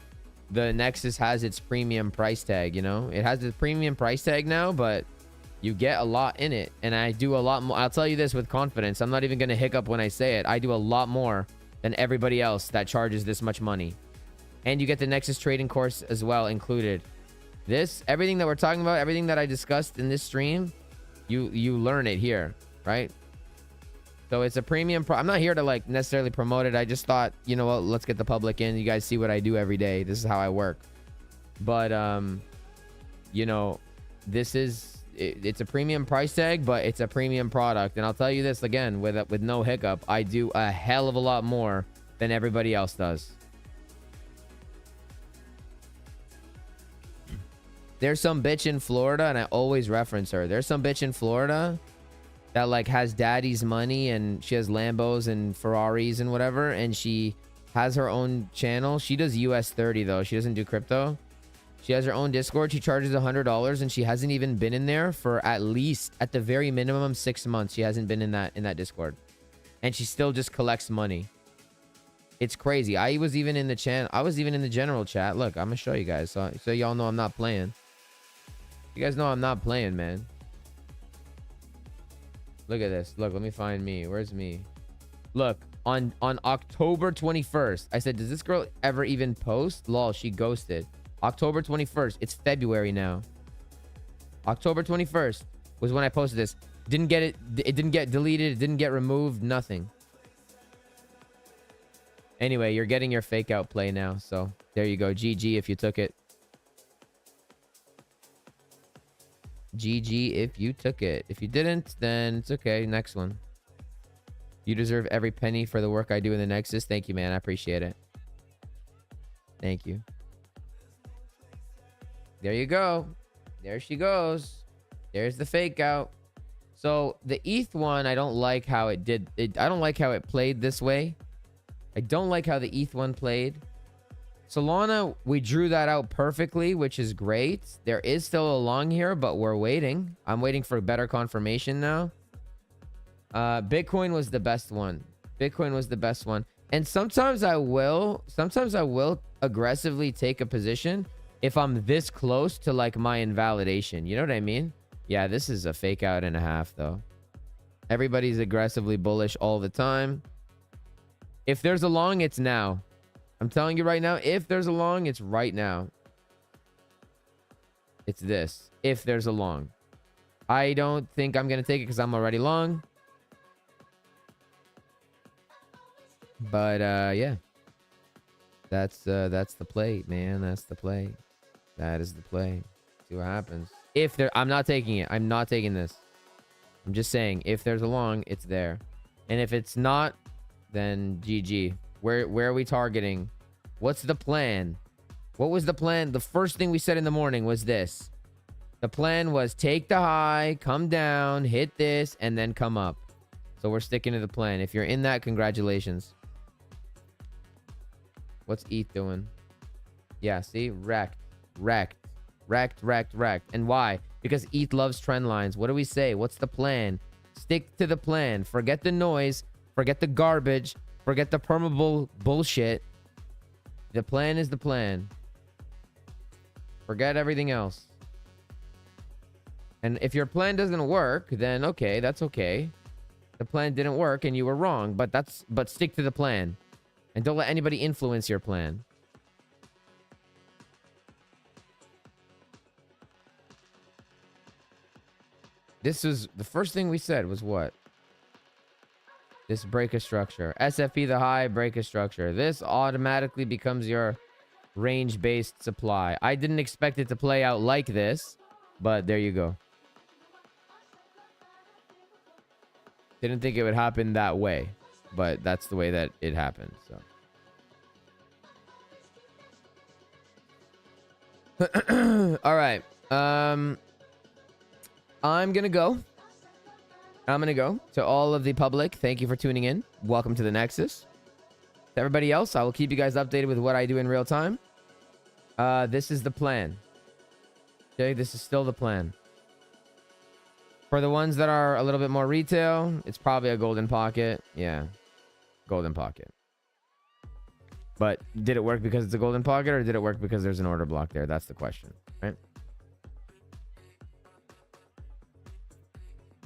the Nexus has its premium price tag, you know? It has its premium price tag now, but you get a lot in it. And I do a lot more. I'll tell you this with confidence. I'm not even going to hiccup when I say it. I do a lot more than everybody else that charges this much money. And you get the Nexus trading course as well included. This, everything that we're talking about, everything that I discussed in this stream, you learn it here, right? So it's a premium. I'm not here to like necessarily promote it. I just thought, you know what, let's get the public in. You guys see what I do every day. This is how I work. But, you know, this is, it's a premium price tag, but it's a premium product. And I'll tell you this again, with no hiccup, I do a hell of a lot more than everybody else does. There's some bitch in Florida, and I always reference her. There's some bitch in Florida that like has daddy's money and she has Lambos and Ferraris and whatever, and she has her own channel. She does US 30 though. She doesn't do crypto. She has her own Discord. She charges $100 and she hasn't even been in there for at least, at the very minimum, 6 months. She hasn't been in that Discord. And she still just collects money. It's crazy. I was even in the channel. I was even in the general chat. Look, I'm gonna show you guys so y'all know I'm not playing. You guys know I'm not playing, man. Look at this. Look, let me find me. Where's me? Look, on October 21st, I said, does this girl ever even post? Lol, she ghosted. October 21st. It's February now. October 21st was when I posted this. Didn't get it. It didn't get deleted. It didn't get removed. Nothing. Anyway, you're getting your fake out play now. So there you go. GG if you took it. GG if you took it. If you didn't, then it's okay. Next one. You deserve every penny for the work I do in the Nexus. Thank you, man. I appreciate it. Thank you. There you go. There she goes. There's the fake out. So the ETH one, I don't like how it did. I don't like how it played this way. I don't like how the ETH one played. Solana, we drew that out perfectly, which is great. There is still a long here, but we're waiting. I'm waiting for better confirmation now. Bitcoin was the best one. Bitcoin was the best one. And sometimes I will aggressively take a position if I'm this close to like my invalidation. You know what I mean? Yeah, this is a fake out and a half though. Everybody's aggressively bullish all the time. If there's a long, it's now. I'm telling you right now, if there's a long, it's right now. It's this. If there's a long. I don't think I'm going to take it because I'm already long. But, yeah. That's the play, man. That's the play. That is the play. See what happens. If there... I'm not taking it. I'm not taking this. I'm just saying, if there's a long, it's there. And if it's not, then GG. Where are we targeting? What's the plan? What was the plan? The first thing we said in the morning was this. The plan was take the high, come down, hit this, and then come up. So we're sticking to the plan. If you're in that, congratulations. What's ETH doing? Yeah, see? Wrecked. And why? Because ETH loves trend lines. What do we say? What's the plan? Stick to the plan. Forget the noise. Forget the garbage. Forget the permeable bullshit. The plan is the plan. Forget everything else. And if your plan doesn't work, then okay, that's okay. The plan didn't work and you were wrong, but stick to the plan. And don't let anybody influence your plan. This was the first thing we said was what? This break a structure. SFP the high, break a structure. This automatically becomes your range-based supply. I didn't expect it to play out like this, but there you go. Didn't think it would happen that way, but that's the way that it happened, so. All right. I'm gonna go to all of the public. Thank you for tuning in. Welcome to the Nexus. To everybody else, I will keep you guys updated with what I do in real time. This is the plan. Okay, this is still the plan. For the ones that are a little bit more retail, it's probably a golden pocket. Yeah, golden pocket. But did it work because it's a golden pocket, or did it work because there's an order block there? That's the question, right?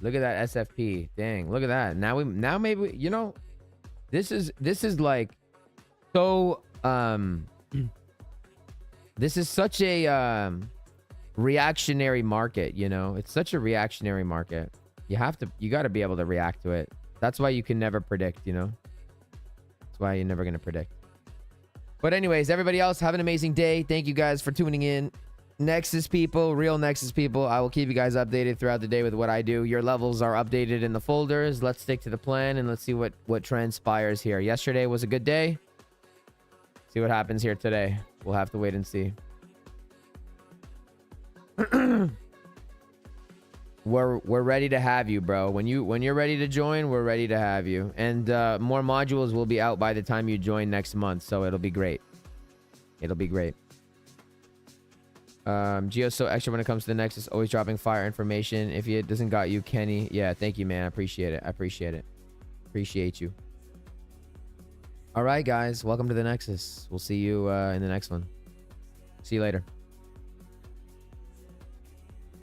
Look at that SFP. Dang, look at that. Now maybe, you know, this is like so this is such a reactionary market, you know. It's such a reactionary market. You got to be able to react to it. That's why you can never predict, you know. That's why you're never going to predict. But anyways, everybody else, have an amazing day. Thank you guys for tuning in. Nexus people, real Nexus people, I will keep you guys updated throughout the day with what I do. Your levels are updated in the folders. Let's stick to the plan and let's see what transpires here. Yesterday was a good day. See what happens here today. We'll have to wait and see. We're ready to have you, bro. When you're ready to join, we're ready to have you. And more modules will be out by the time you join next month, so it'll be great. It'll be great. Gio's so extra when it comes to the Nexus, always dropping fire information. If it doesn't got you, Kenny. Yeah, thank you, man. I appreciate it. I appreciate it. Appreciate you. All right, guys. Welcome to the Nexus. We'll see you in the next one. See you later.